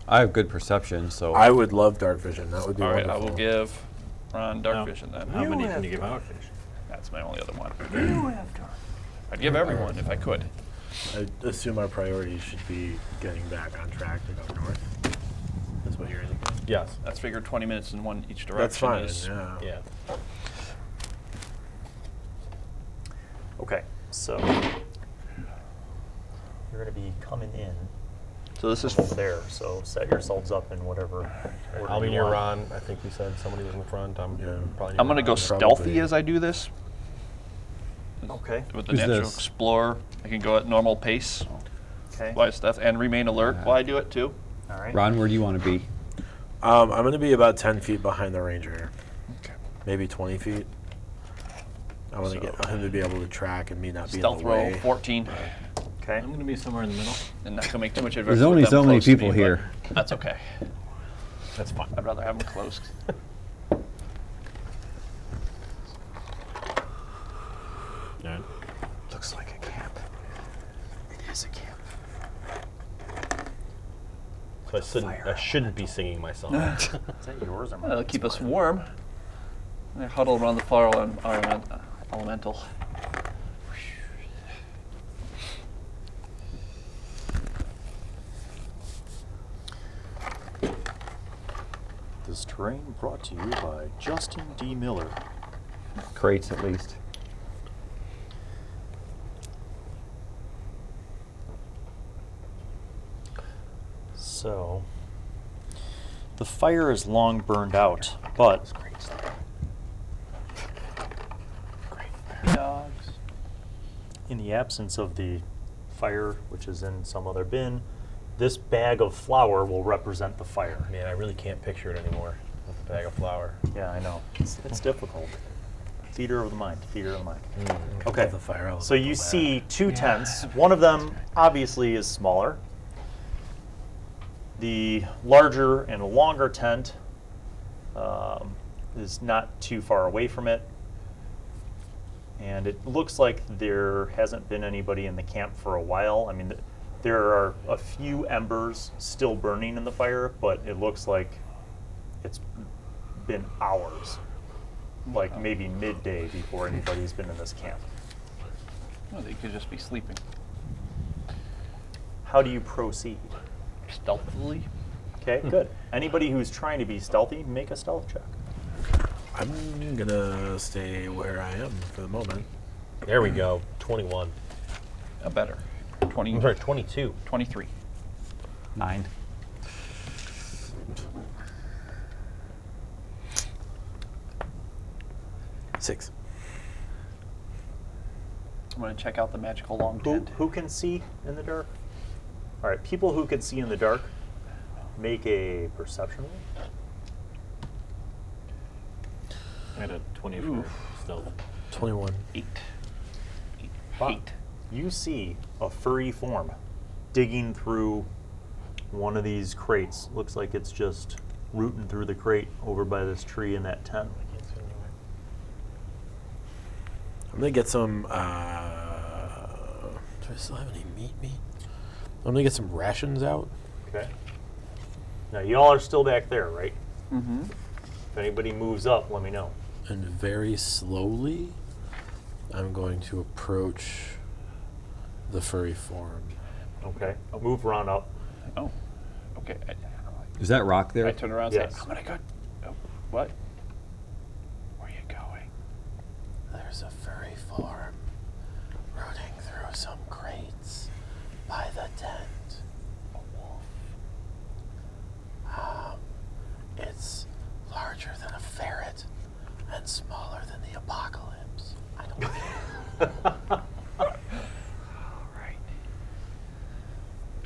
I have good perception, so I would love dark vision. That would be All right, wonderful. I will give Ron dark How- vision then. How many can you give out, Fish? That's my only other one. I'd give everyone if I could. I assume our priorities should be getting back on track to go north. That's what you're indicating? Yes. That's figured 20 minutes in one each direction. That's fine. is- Yeah. Yeah. Okay, so you're going to be coming in So this is over there. So set yourselves up in whatever order I'll be you near want. Ron. I think we said somebody was in the front. I'm Yeah. probably near I'm gonna Ron. go Probably. stealthy as I do this. Okay. With the Who's natural this? explorer, I can go at normal pace, Okay. while stuff, and remain alert while I do it too. All right. Ron, where do you want to be? I'm going to be about 10 feet behind the ranger. Okay. Maybe 20 feet. I want to So- get him to be able to track and me not be Stealth in the roll way. 14, Okay. I'm going to be somewhere in the middle. and not gonna make too much advantage. There's only with them so many close to people me, but here. That's okay. That's fine. I'd rather have them close. All right. Looks like a camp. It is a camp. So I shouldn't be singing my song. Is that yours or mine? That'll keep us warm. And I huddle around the fire elemental. This terrain brought to you by Justin D. Miller. Crates, at least. So, the fire is long burned out, but Dogs. in the absence of the fire, which is in some other bin, this bag of flour will represent the fire. Man, I really can't picture it anymore with a bag of flour. Yeah, I know. It's difficult. Theater of the mind. Theater of the mind. Love Okay. the fire So you elemental see two tents. One of them obviously is smaller. The larger and longer tent is not too far away from it. And it looks like there hasn't been anybody in the camp for a while. I mean, there are a few embers still burning in the fire, but it looks like it's been hours. like maybe midday before anybody's been in this camp. Well, they could just be sleeping. How do you proceed? Stealthily. Okay, good. Anybody who's trying to be stealthy, make a stealth check. I'm gonna stay where I am for the moment. There we go. 21. A better. 20. I'm sorry, 22. 23. 9. Six. I'm going to check out the magical long Who, tent. who can see in the dark? All right, people who can see in the dark, make a perception roll. I had a 20 for Oof. stealth. 21. 8. Wow. 8. You see a furry form digging through one of these crates. Looks like it's just rooting through the crate over by this tree in that tent. I'm gonna get some. Do I still have any meat? I'm gonna get some rations out. Okay. Now y'all are still back there, right? Mm-hmm. If anybody moves up, let me know. And very slowly, I'm going to approach the furry form. Okay. Move Ron up. Oh. Okay. Is that rock there? I turn around and Yes. say, I'm going to go. Oh, what? Where are you going? There's a furry form rooting through some crates by the tent. A wolf. It's larger than a ferret and smaller than the apocalypse. I don't know. Right.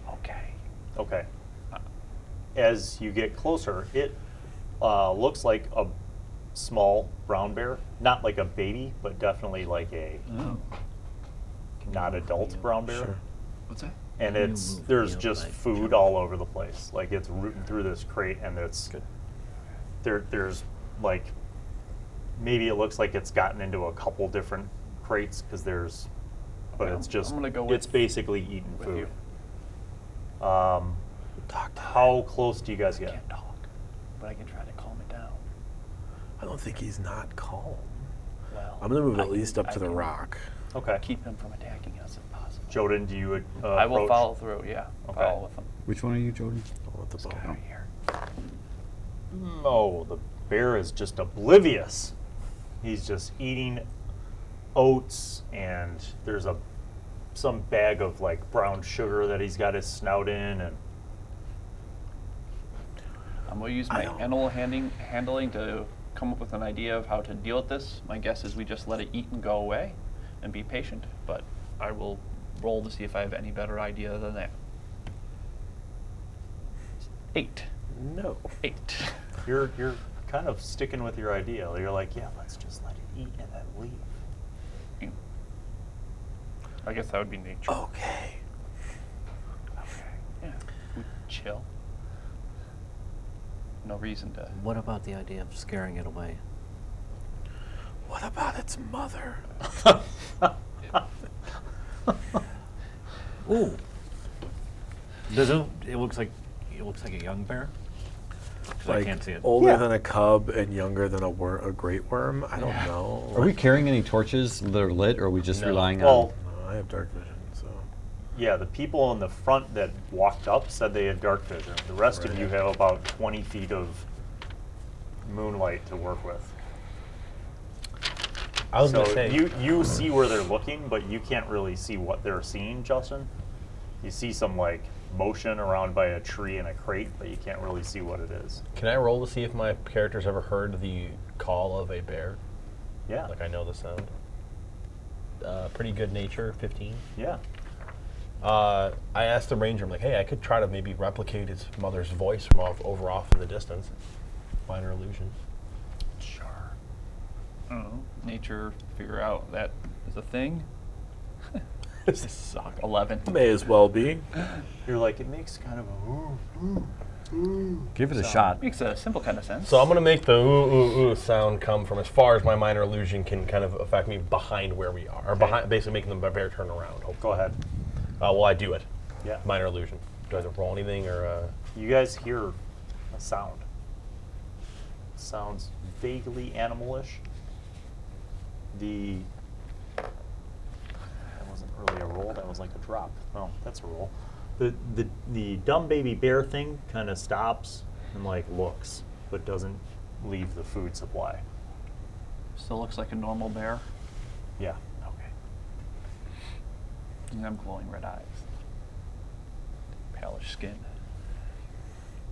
Okay. Okay. As you get closer, it looks like a small brown bear. Not like a baby, but definitely like a not adult brown bear. Sure. What's that? And there's just food all over the place. Like it's rooting through this crate, and it's there's like maybe it looks like it's gotten into a couple different crates because there's, but Okay, it's just I'm gonna go with- it's basically eating with food. you. How close do you guys I get? can't talk, but I can try to calm it down. I don't think he's not calm. Well, I'm gonna move I at least up I to the can rock. Okay. Keep him from attacking us if possible. Joden, do you I will approach? follow through, yeah. Okay. Follow with him. Which one are you, Joden? With the bow. Right here. No, the bear is just oblivious. He's just eating oats, and there's some bag of like brown sugar that he's got his snout in, and I'm going to use my animal handling to come up with an idea of how to deal with this. My guess is we just let it eat and go away and be patient, but I will roll to see if I have any better idea than that. 8. No. 8. you're kind of sticking with your idea. You're like, yeah, let's just let it eat and then leave. I guess that would be nature. Okay. Okay. Yeah. We chill. No reason to. What about the idea of scaring it away? What about its mother? Ooh. Does it? It looks like a young bear. 'Cause I can't see it. Older Yeah. than a cub and younger than a great worm? I don't know. Are we carrying any torches that are lit, or are we just No. relying Well, No, I have dark vision, so. yeah, the people in the front that walked up said they had dark vision. The rest of you have about 20 feet of moonlight to work with. I was So going to say, you see where they're looking, but you can't really see what they're seeing, Justin. You see some like motion around by a tree and a crate, but you can't really see what it is. can I roll to see if my character's ever heard the call of a bear? Yeah. Like I know the sound. Pretty good nature, 15. Yeah. I asked the ranger, I'm like, hey, I could try to maybe replicate its mother's voice from off in the distance. Minor illusion. Sure. I don't know. Nature, figure out that is a thing. This suck. 11. May as well be. You're like, it makes kind of a Give it a shot. Makes a simple kind of sense. So I'm going to make the sound come from as far as my minor illusion can kind of affect me behind where we are. Or behind, basically making the bear turn around. Hopefully. Go ahead. Well, I do it. Yeah. Minor illusion. Do I have to roll anything or? You guys hear a sound. Sounds vaguely animalish. That wasn't really a roll. That was like a drop. Oh, that's a roll. The dumb baby bear thing kind of stops and like looks, but doesn't leave the food supply. Still looks like a normal bear. Yeah. Okay. And I'm glowing red eyes. Palish skin.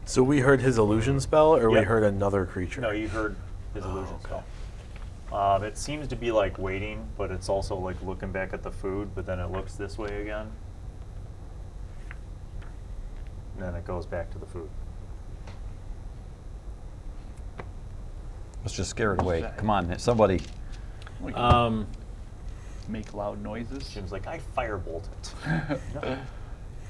So we heard his illusion spell, or we Yep. heard another creature? No, you heard his illusion spell. It seems to be like waiting, but it's also like looking back at the food, but then it looks this way again. And then it goes back to the food. Let's just scare it away. Come on, somebody. We can make loud noises. Seems like I firebolt it. No.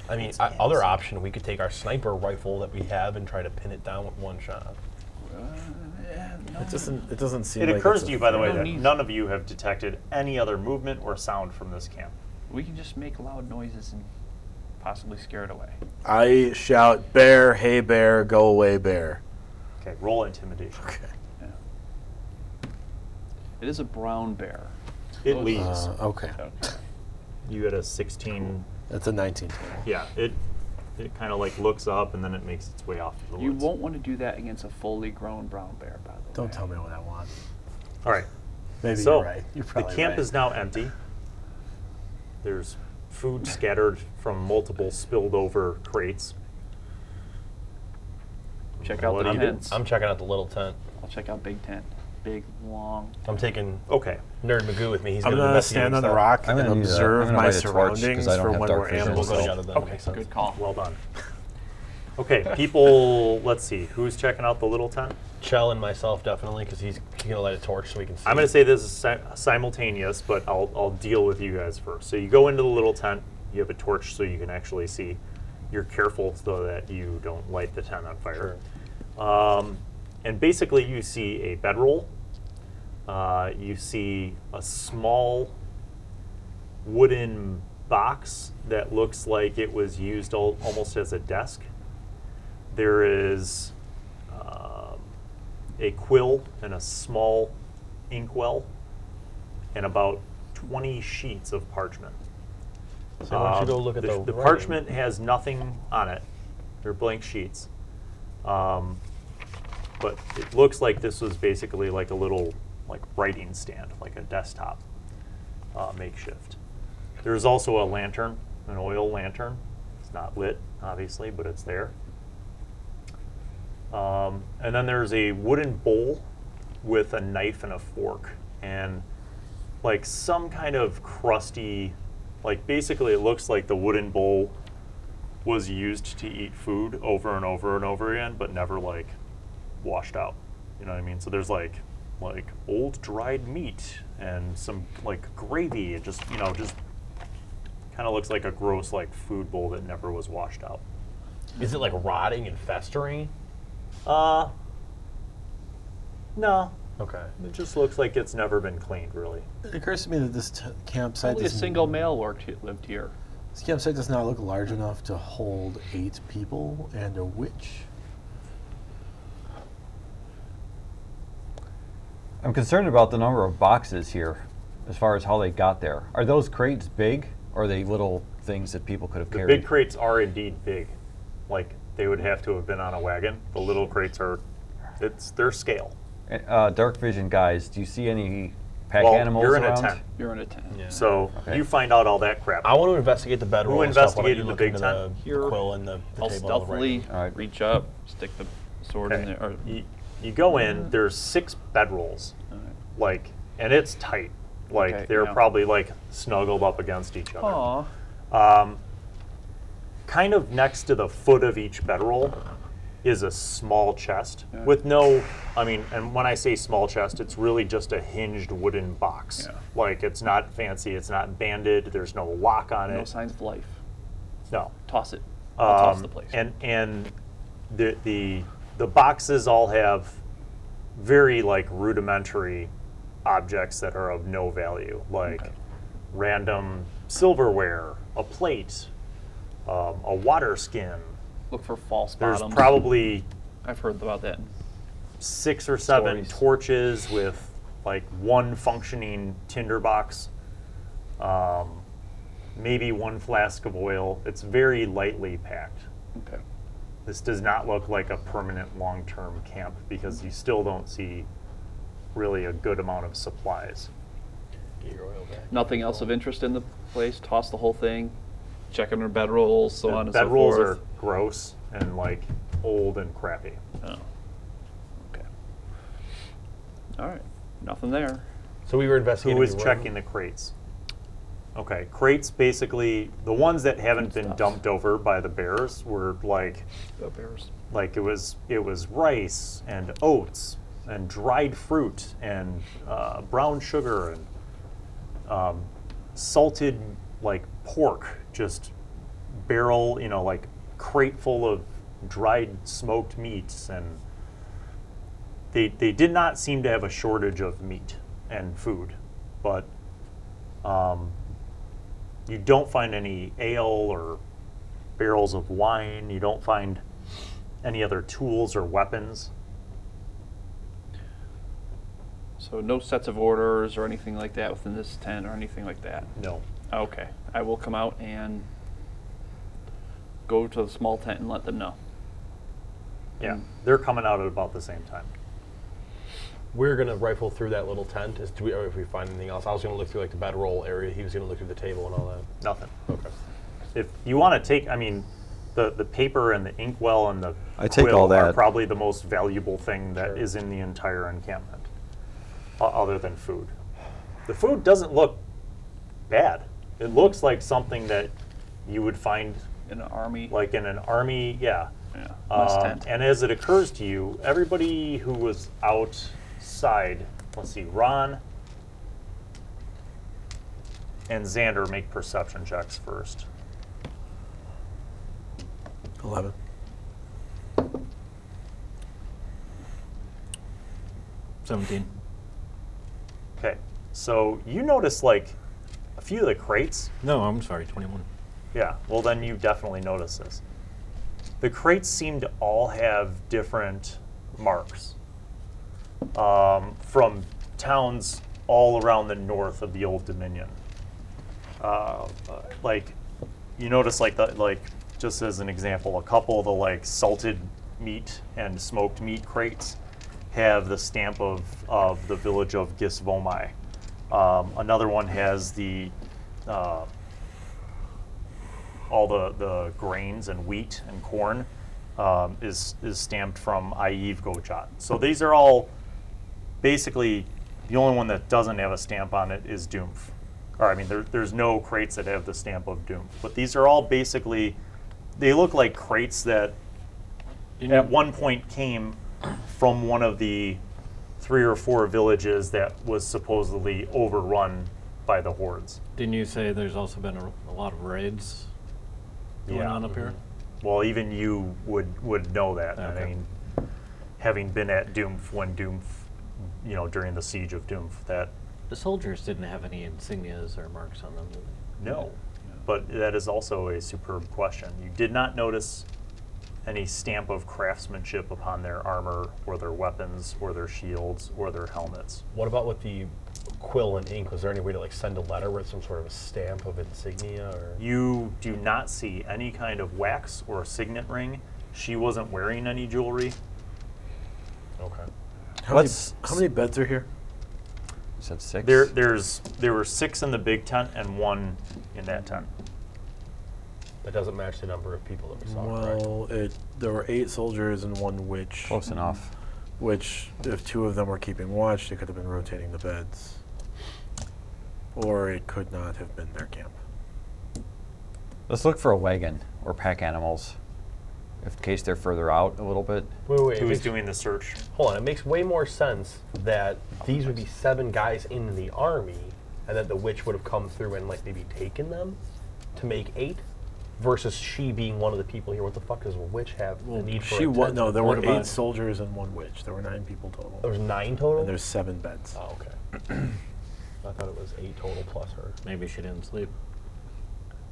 I mean, It's other handsome. option, we could take our sniper rifle that we have and try to pin it down with one shot. No. It doesn't seem. It like occurs it's to a you, by the way, No that need- none of you have detected any other movement or sound from this camp. We can just make loud noises and possibly scare it away. I shout, "Bear! Hey, bear! Go away, bear!" Okay, roll intimidation. Okay. Yeah. It is a brown bear. It leaves. Okay. Okay. You had a 16. That's a 19. Yeah, it kind of like looks up and then it makes its way off to the You woods. won't want to do that against a fully grown brown bear, by the way. Don't tell me what I want. All right. Maybe So you're right. You're the probably camp right. is now empty. There's food scattered from multiple spilled over crates. Check out What the do you do? tents. I'm checking out the little tent. I'll check out big tent. Big, long. I'm taking Okay. Nerd Magoo with me. He's I'm gonna gonna investigate stand on the stuff. rock I'm and gonna need a- I'm observe gonna my light a torch 'cause surroundings I don't for have when dark we're vision, We'll ambushed. go so- together then. Okay. Makes sense. Good call. Well done. Okay, people, let's see. Who's checking out the little tent? Kjell and myself definitely, because he's gonna light a torch so we can see. I'm going to say this is simultaneous, but I'll deal with you guys first. So you go into the little tent. You have a torch so you can actually see. You're careful so that you don't light the tent on fire. And basically you see a bedroll. You see a small wooden box that looks like it was used almost as a desk. There is a quill and a small inkwell and about 20 sheets of parchment. So why don't you go look at the the writing? parchment has nothing on it. They're blank sheets. But it looks like this was basically like a little like writing stand, like a desktop makeshift. There's also a lantern, an oil lantern. It's not lit, obviously, but it's there. And then there's a wooden bowl with a knife and a fork and like some kind of crusty, like basically it looks like the wooden bowl was used to eat food over and over and over again, but never like washed out. You know what I mean? So there's like old dried meat and some like gravy. It just, just kind of looks like a gross like food bowl that never was washed out. Is it like rotting and festering? No. Okay. It just looks like it's never been cleaned, really. It occurs to me that this campsite Only a doesn't- single male lived here. This campsite does not look large enough to hold 8 people and a witch. I'm concerned about the number of boxes here, as far as how they got there. Are those crates big, or are they little things that people could have The carried? big crates are indeed big. Like, they would have to have been on a wagon. The little crates are, it's their scale. Dark vision guys, do you see any pack Well, animals you're in around? a tent, You're in a tent. Yeah. so Okay. you find out all that crap. I want to investigate the bedroll. Who and stuff. Why don't investigated you the look big into tent? the Here. quill and the I'll table and the stealthily writing. All right. reach up, stick the sword in Okay. there. Or, You go in, there's 6 bedrolls, like, and it's tight. Like, Okay, they're yeah. probably like snuggled up against each other. Aw. Kind of next to the foot of each bedroll is a small chest Yeah. with no, and when I say small chest, it's really just a hinged wooden box. Yeah. Like, it's not fancy, it's not banded, there's no lock on No it. signs of life. No. Toss it. I'll toss the place. And the boxes all have very like rudimentary objects that are of no value, like Okay. random silverware, a plate, a water skin. Look for false There's bottoms. probably I've heard about that. 6 or 7 Stories. torches with like one functioning tinderbox, maybe one flask of oil. It's very lightly packed. Okay. This does not look like a permanent long-term camp because you still don't see really a good amount of supplies. Get your oil back. Nothing else of interest in the place? Toss the whole thing? Check on their bedrolls, so on and so Bedrolls forth? are gross and like old and crappy. Oh. Okay. All right. Nothing there. So we were investigating. Who is the room. checking the crates? Okay, crates basically, the ones that haven't been Stuff. dumped over by the bears were like Bears. it was rice and oats and dried fruit and brown sugar and salted like pork, just barrel, like crate full of dried smoked meats. And they did not seem to have a shortage of meat and food, but you don't find any ale or barrels of wine. You don't find any other tools or weapons. So no sets of orders or anything like that within this tent or anything like that? No. Okay. I will come out and go to the small tent and let them know. Yeah, they're coming out at about the same time. We're gonna rifle through that little tent. Or if we find anything else, I was gonna look through like the bedroll area. He was gonna look through the table and all that. Nothing. Okay. If you want to take, the paper and the inkwell and the I take quill all are that. probably the most valuable thing that Sure. is in the entire encampment, other than food. The food doesn't look bad. It looks like something that you would find In an army? like in an army, yeah. Yeah. Mess tent. And as it occurs to you, everybody who was outside, let's see, Ron and Xander make perception checks first. 11. 17. Okay, so you notice like a few of the crates. No, I'm sorry, 21. Yeah, well then you definitely notice this. The crates seem to all have different marks from towns all around the north of the Old Dominion. Like you notice, just as an example, a couple of the like salted meat and smoked meat crates have the stamp of the village of Gisvomai. Another one has the all the grains and wheat and corn is stamped from Aiv Gochat. So these are all basically, the only one that doesn't have a stamp on it is Doomf. Or there's no crates that have the stamp of Doomf. But these are all basically, they look like crates that at one point came from one of the 3 or 4 villages that was supposedly overrun by the hordes. Didn't you say there's also been a lot of raids going on up here? Well, even you would know that. Okay. Having been at Doomf when Doomf, during the siege of Doomf, that The soldiers didn't have any insignias or marks on them, did they? no. But that is also a superb question. You did not notice any stamp of craftsmanship upon their armor or their weapons or their shields or their helmets. What about with the quill and ink? Was there any way to like send a letter with some sort of a stamp of insignia or? You do not see any kind of wax or signet ring. She wasn't wearing any jewelry. Okay. How many beds are here? You said 6? There were 6 in the big tent and 1 in that tent. That doesn't match the number of people that we saw, correct? Well, there were 8 soldiers and 1 witch. Close enough. Which, if 2 of them were keeping watch, they could have been rotating the beds. Or it could not have been their camp. Let's look for a wagon or pack animals, in case they're further out a little bit. Wait. Who's doing the search? Hold on. It makes way more sense that these would be 7 guys in the army, and that the witch would have come through and like maybe taken them to make 8, versus she being one of the people here. What the fuck does a witch have the need for? No, there were What 8 about- soldiers and 1 witch. There were 9 people total. There was 9 total. And there's 7 beds. Oh, okay. I thought it was 8 total plus her. Maybe she didn't sleep.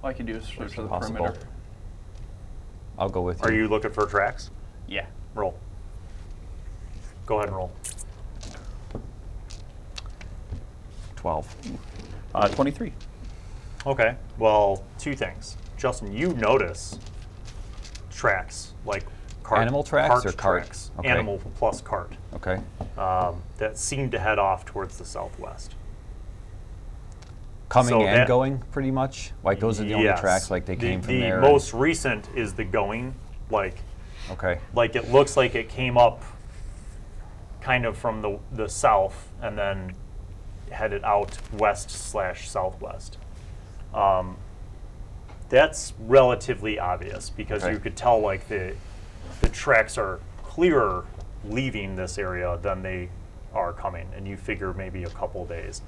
All I can do is search for the Possible. perimeter. I'll go with you. Are you looking for tracks? Yeah. Roll. Go ahead and roll. 12. 23. Okay. Well, two things. Justin, you notice tracks, like cart, Animal tracks or cart? tracks. Okay. Animal plus cart. Okay. That seem to head off towards the southwest. Coming So and that- going, pretty much? Like, those are the only Yes. tracks, like, they came from there? The most recent is the going, Okay. like it looks like it came up kind of from the south and then headed out west/southwest. That's relatively obvious because Okay. you could tell like the tracks are clearer leaving this area than they are coming, and you figure maybe a couple days.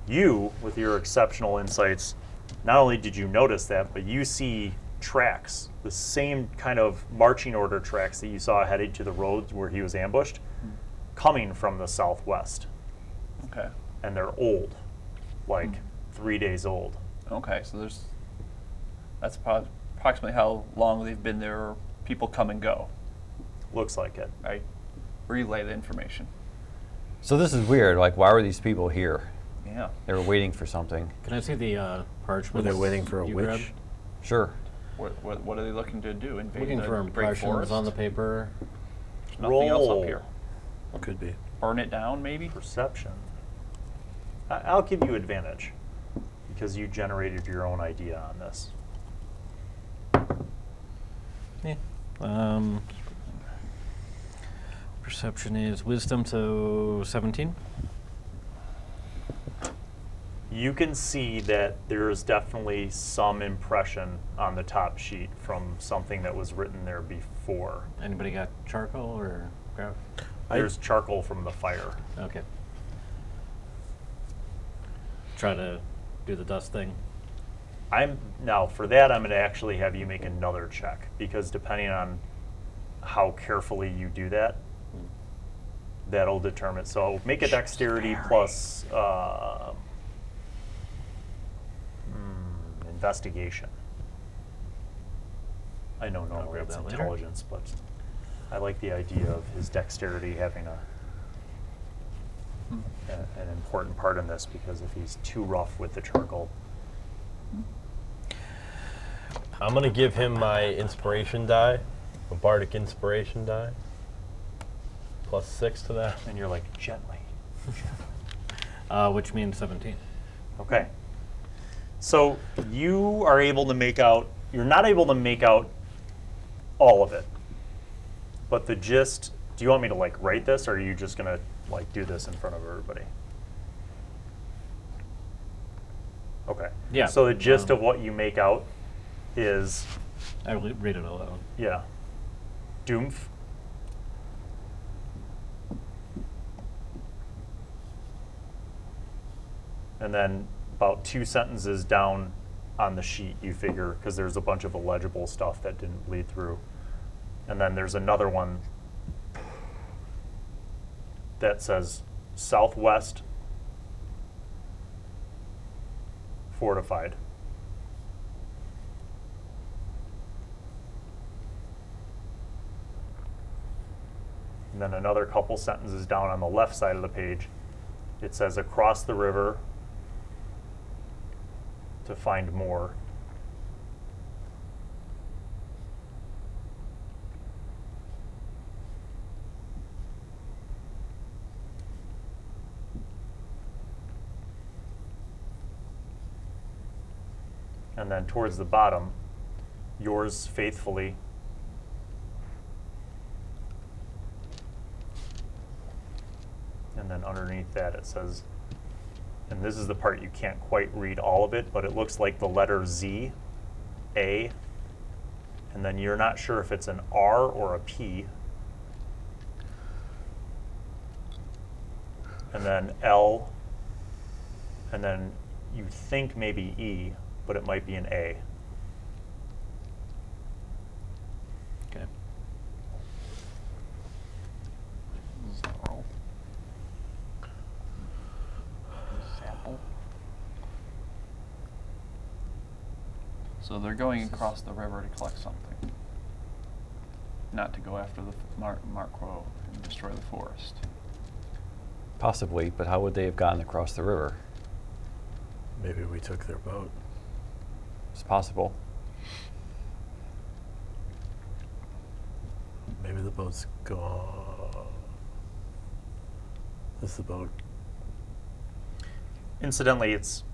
You, with your exceptional insights, not only did you notice that, but you see tracks, the same kind of marching order tracks that you saw headed to the roads where he was ambushed, coming from the southwest. Okay. And they're old, like 3 days old. Okay, so that's approximately how long they've been there. People come and go. Looks like it. I relay the information. So this is weird. Like, why were these people here? Yeah. They were waiting for something. Can I see the parchment? Were they waiting for a you witch? grabbed? Sure. What are they looking to do? Invade Looking the for great impressions forest? on the paper. There's nothing else Roll. up here. Could be. Burn it down, maybe? Perception. I'll give you advantage because you generated your own idea on this. Yeah. Perception is wisdom, so 17. You can see that there is definitely some impression on the top sheet from something that was written there before. Anybody got charcoal or graph? There's charcoal from the fire. Okay. Try to do the dust thing. Now for that I'm going to actually have you make another check because depending on how carefully you do that, that'll determine. So make a dexterity plus investigation. I know I'll normally grab it's that later. intelligence, but I like the idea of his dexterity having an important part in this because if he's too rough with the charcoal. I'm gonna give him my inspiration die, a bardic inspiration die. +6 to that. And you're like, gently. Which means 17. Okay. So you are able to make out, you're not able to make out all of it. But the gist, do you want me to like write this or are you just gonna like do this in front of everybody? Okay. Yeah. So the gist of what you make out is, I will read it aloud. yeah, Doomf. And then about 2 sentences down on the sheet, you figure, because there's a bunch of illegible stuff that didn't bleed through. And then there's another one that says southwest fortified. And then another couple sentences down on the left side of the page, it says across the river to find more. And then towards the bottom, yours faithfully, and then underneath that it says, and this is the part you can't quite read all of it, but it looks like the letter Z, A, and then you're not sure if it's an R or a P, and then L, and then you think maybe E, but it might be an A. Okay. Sample. So they're going across the river to collect something, not to go after the Markrow and destroy the forest. Possibly, but how would they have gotten across the river? Maybe we took their boat. It's possible. Maybe the boat's gone. This is the boat. Incidentally, it's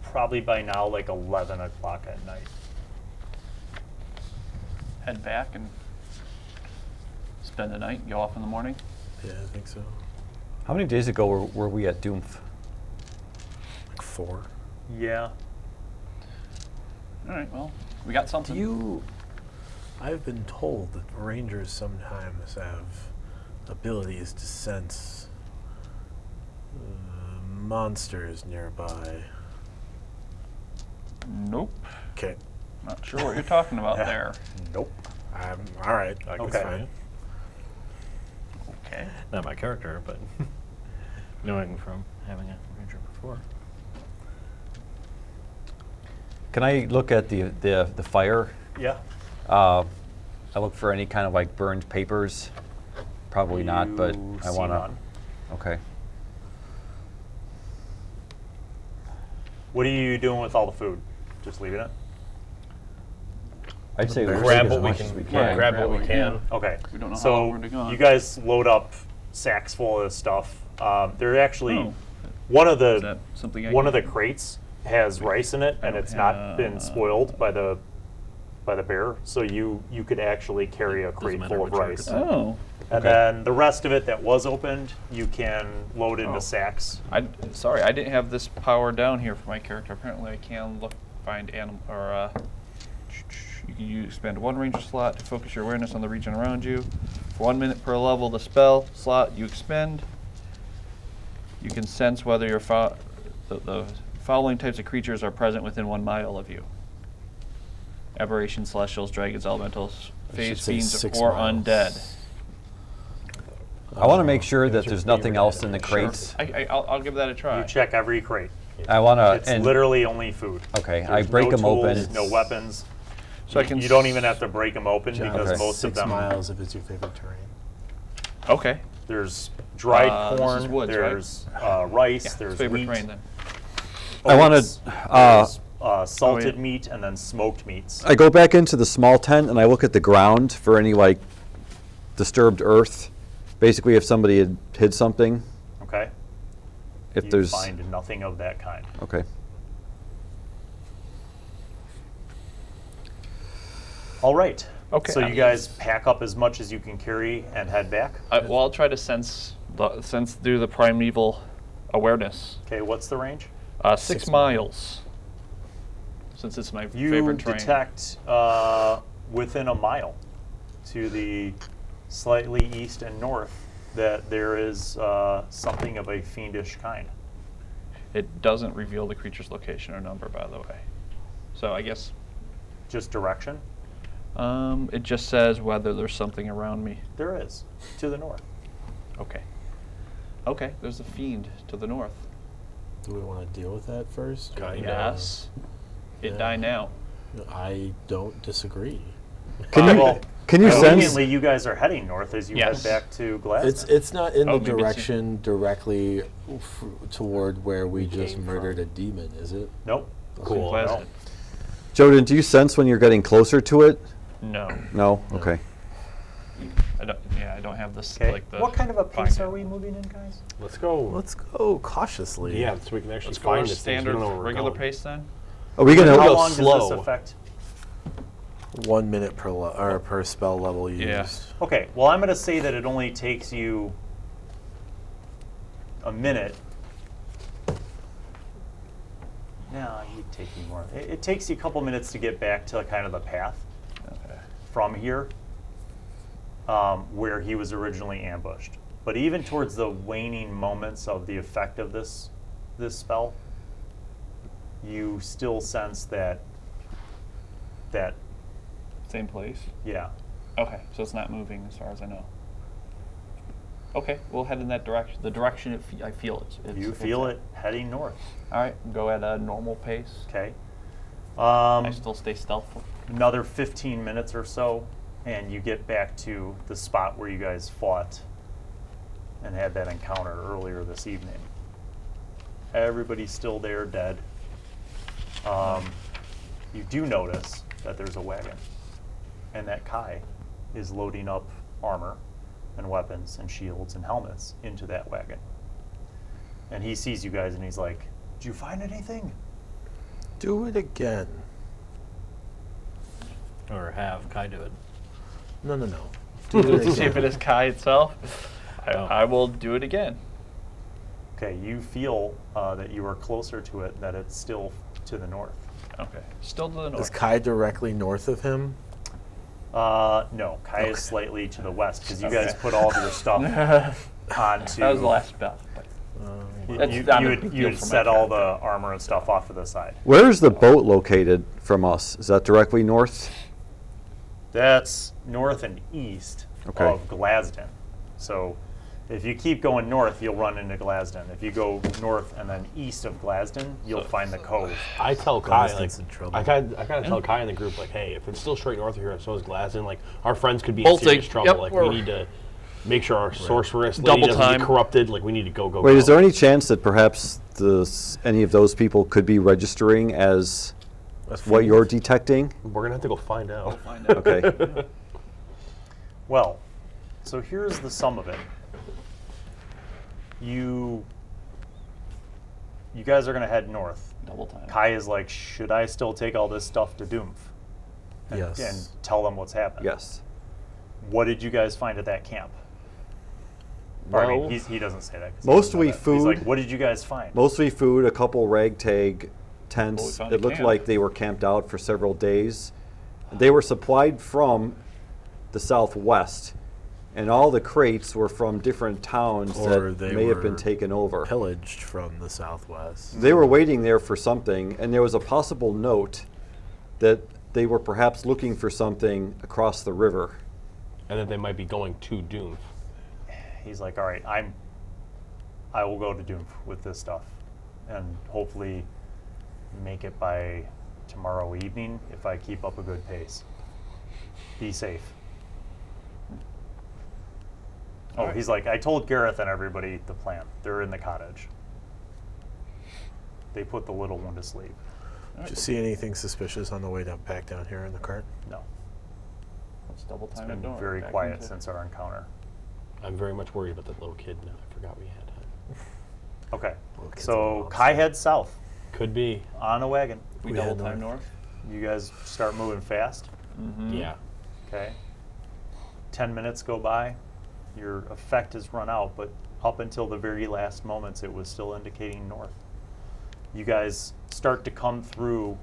probably by now like 11 o'clock at night. Head back and spend the night and go off in the morning. Yeah, I think so. How many days ago were we at Doomf? Like 4. Yeah. All right, well, we got something. I've been told that rangers sometimes have abilities to sense monsters nearby. Nope. Okay. Not sure what you're talking about there. Nope. All right. That's Okay. fine. Okay. Not my character, but knowing from having a ranger before. Can I look at the fire? Yeah. I look for any kind of like burned papers. Probably not, but You I see want to. none. Okay. What are you doing with all the food? Just leaving it? I'd say we Grab take what as we much can. as we Yeah, can. grab what we can. Okay. We don't know how so long we're gonna go. you guys load up sacks full of this stuff. There actually Oh. one of Is the that something I one can of the crates has rice in it, and don't it's not been spoiled by the bear. So you could actually carry a crate matter full of which rice. archetype. Oh. And then the rest of it that was opened, you can load into sacks. Sorry, I didn't have this power down here for my character. Apparently, I can find animal or you can spend 1 ranger slot to focus your awareness on the region around you. For 1 minute per level, the spell slot you expend. You can sense whether the following types of creatures are present within 1 mile of you: aberrations, celestials, dragons, elementals, I should phase say fiends, 6 or miles. undead. I want to make sure Those that are there's nothing favorite else in the items. crates. I'll give that a try. You check every crate. I want to. It's literally only food. Okay, I There's break no them open. tools, no weapons. So I can You don't even have to break them open John, because Okay. most of 6 them. miles if it's your favorite terrain. Okay. There's dried This corn. is woods, right? There's rice. Yeah, there's favorite wheat. terrain then. I wanna, oats, there's, salted yeah. meat and then smoked meats. I go back into the small tent and I look at the ground for any like disturbed earth. Basically, if somebody had hid something, Okay. if You there's find nothing of that kind. okay. All right. Okay. So you guys pack up as much as you can carry and head back. Well, I'll try to sense through the primeval awareness. Okay. What's the range? 6 miles. Since it's my You favorite terrain. detect within a mile to the slightly east and north that there is something of a fiendish kind. It doesn't reveal the creature's location or number, by the way. So I guess Just direction? it just says whether there's something around me. There is. To the north. Okay. Okay, there's a fiend to the north. Do we want to deal with that first? Kinda. Yes. It Yeah. die now. I don't disagree. Well, Can you sense? conveniently, you guys are heading north as you Yes. head back to Glasgow. It's not in Oh, the maybe it's- direction directly toward where we just came murdered from. a demon, is it? Nope. Cool. Pleasant. Joden, do you sense when you're getting closer to it? No. No. Okay. I don't have this Okay. like the. What kind of a pace find are it. we moving in, guys? Let's go. Let's go cautiously. Yeah, so we can actually Let's go find with this thing. standard We don't know where we're regular going. pace then. Are we gonna? How go long does slow. this affect? 1 minute per spell level used. Yeah. Okay, well, I'm going to say that it only takes you a minute. No, you'd take you more. It takes you a couple minutes to get back to kind of the path from here, where he was originally ambushed. But even towards the waning moments of the effect of this spell, you still sense that Same place. yeah. Okay, so it's not moving as far as I know. Okay, we'll head in that direction. The direction I feel it. You feel it heading north. All right, go at a normal pace. Okay. I still stay stealthful. Another 15 minutes or so, and you get back to the spot where you guys fought and had that encounter earlier this evening. Everybody's still there, dead. You do notice that there's a wagon, and that Kai is loading up armor and weapons and shields and helmets into that wagon. And he sees you guys and he's like, "Did you find anything?" Do it again. Or have Kai do it. No. Do it Let's see if it again. is Kai itself. I will do it again. Okay, you feel that you are closer to it, that it's still to the north. Okay. Still to the Is north. Kai directly north of him? No, Kai is slightly to the west because you guys Okay. put all of your stuff onto. That was the last spell. You, That's you, not you a had, big you deal had for my set all the character. armor and stuff off to the side. Where's the boat located from us? Is that directly north? That's north and east Okay. of Glasden. So if you keep going north, you'll run into Glasden. If you go north and then east of Glasden, you'll find the cove. I tell Kai, Glasden's like, in trouble. I kind of tell Kai in the group, like, hey, if it's still straight north of here and so is Glasden, like, our friends could be in Bolting. serious trouble. Yep, Like, we're- we need to make sure our sorceress lady Double doesn't time. get corrupted. Like, we need to go. Wait, is there any chance that perhaps any of those people could be registering as what you're detecting? We're going to have to go find out. Find out. Okay. Well, so here's the sum of it. You guys are going to head north. Double time. Kai is like, should I still take all this stuff to Doomf? And, Yes. And tell them what's happened? Yes. What did you guys find at that camp? Or, I mean, Well- he doesn't say that. 'cause he doesn't know Mostly that. He's like, food. what did you guys find? Mostly food, a couple ragtag tents. Well, we found It a looked camp. like they were camped out for several days. They were supplied from the southwest, and all the crates were from different towns Or that they may have been were taken over. Pillaged from the southwest. They were waiting there for something, and there was a possible note that they were perhaps looking for something across the river. And that they might be going to Doom. He's like, all right, I will go to Doomf with this stuff, and hopefully make it by tomorrow evening if I keep up a good pace. Be safe. Oh, he's like, I told Gareth and everybody the plan. They're in the cottage. They put the little one to sleep. Did you see anything suspicious on the way back down here in the cart? No, Let's double it's time been it north. very Back quiet into- since our encounter. I'm very much worried about that little kid now. I forgot we had him. Okay, Little kid's so a Kai heads south Could be. on a wagon. We We double head time north. north. You guys start moving fast. Yeah. Okay. 10 minutes go by. Your effect has run out, but up until the very last moments, it was still indicating north. You guys start to come through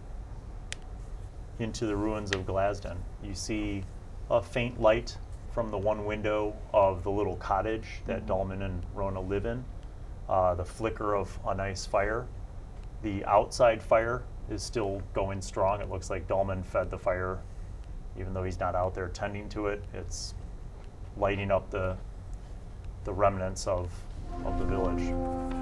into the ruins of Glasden. You see a faint light from the one window of the little cottage that Dalman and Rona live in. The flicker of a nice fire. The outside fire is still going strong. It looks like Dalman fed the fire, even though he's not out there tending to it. It's lighting up the remnants of the village.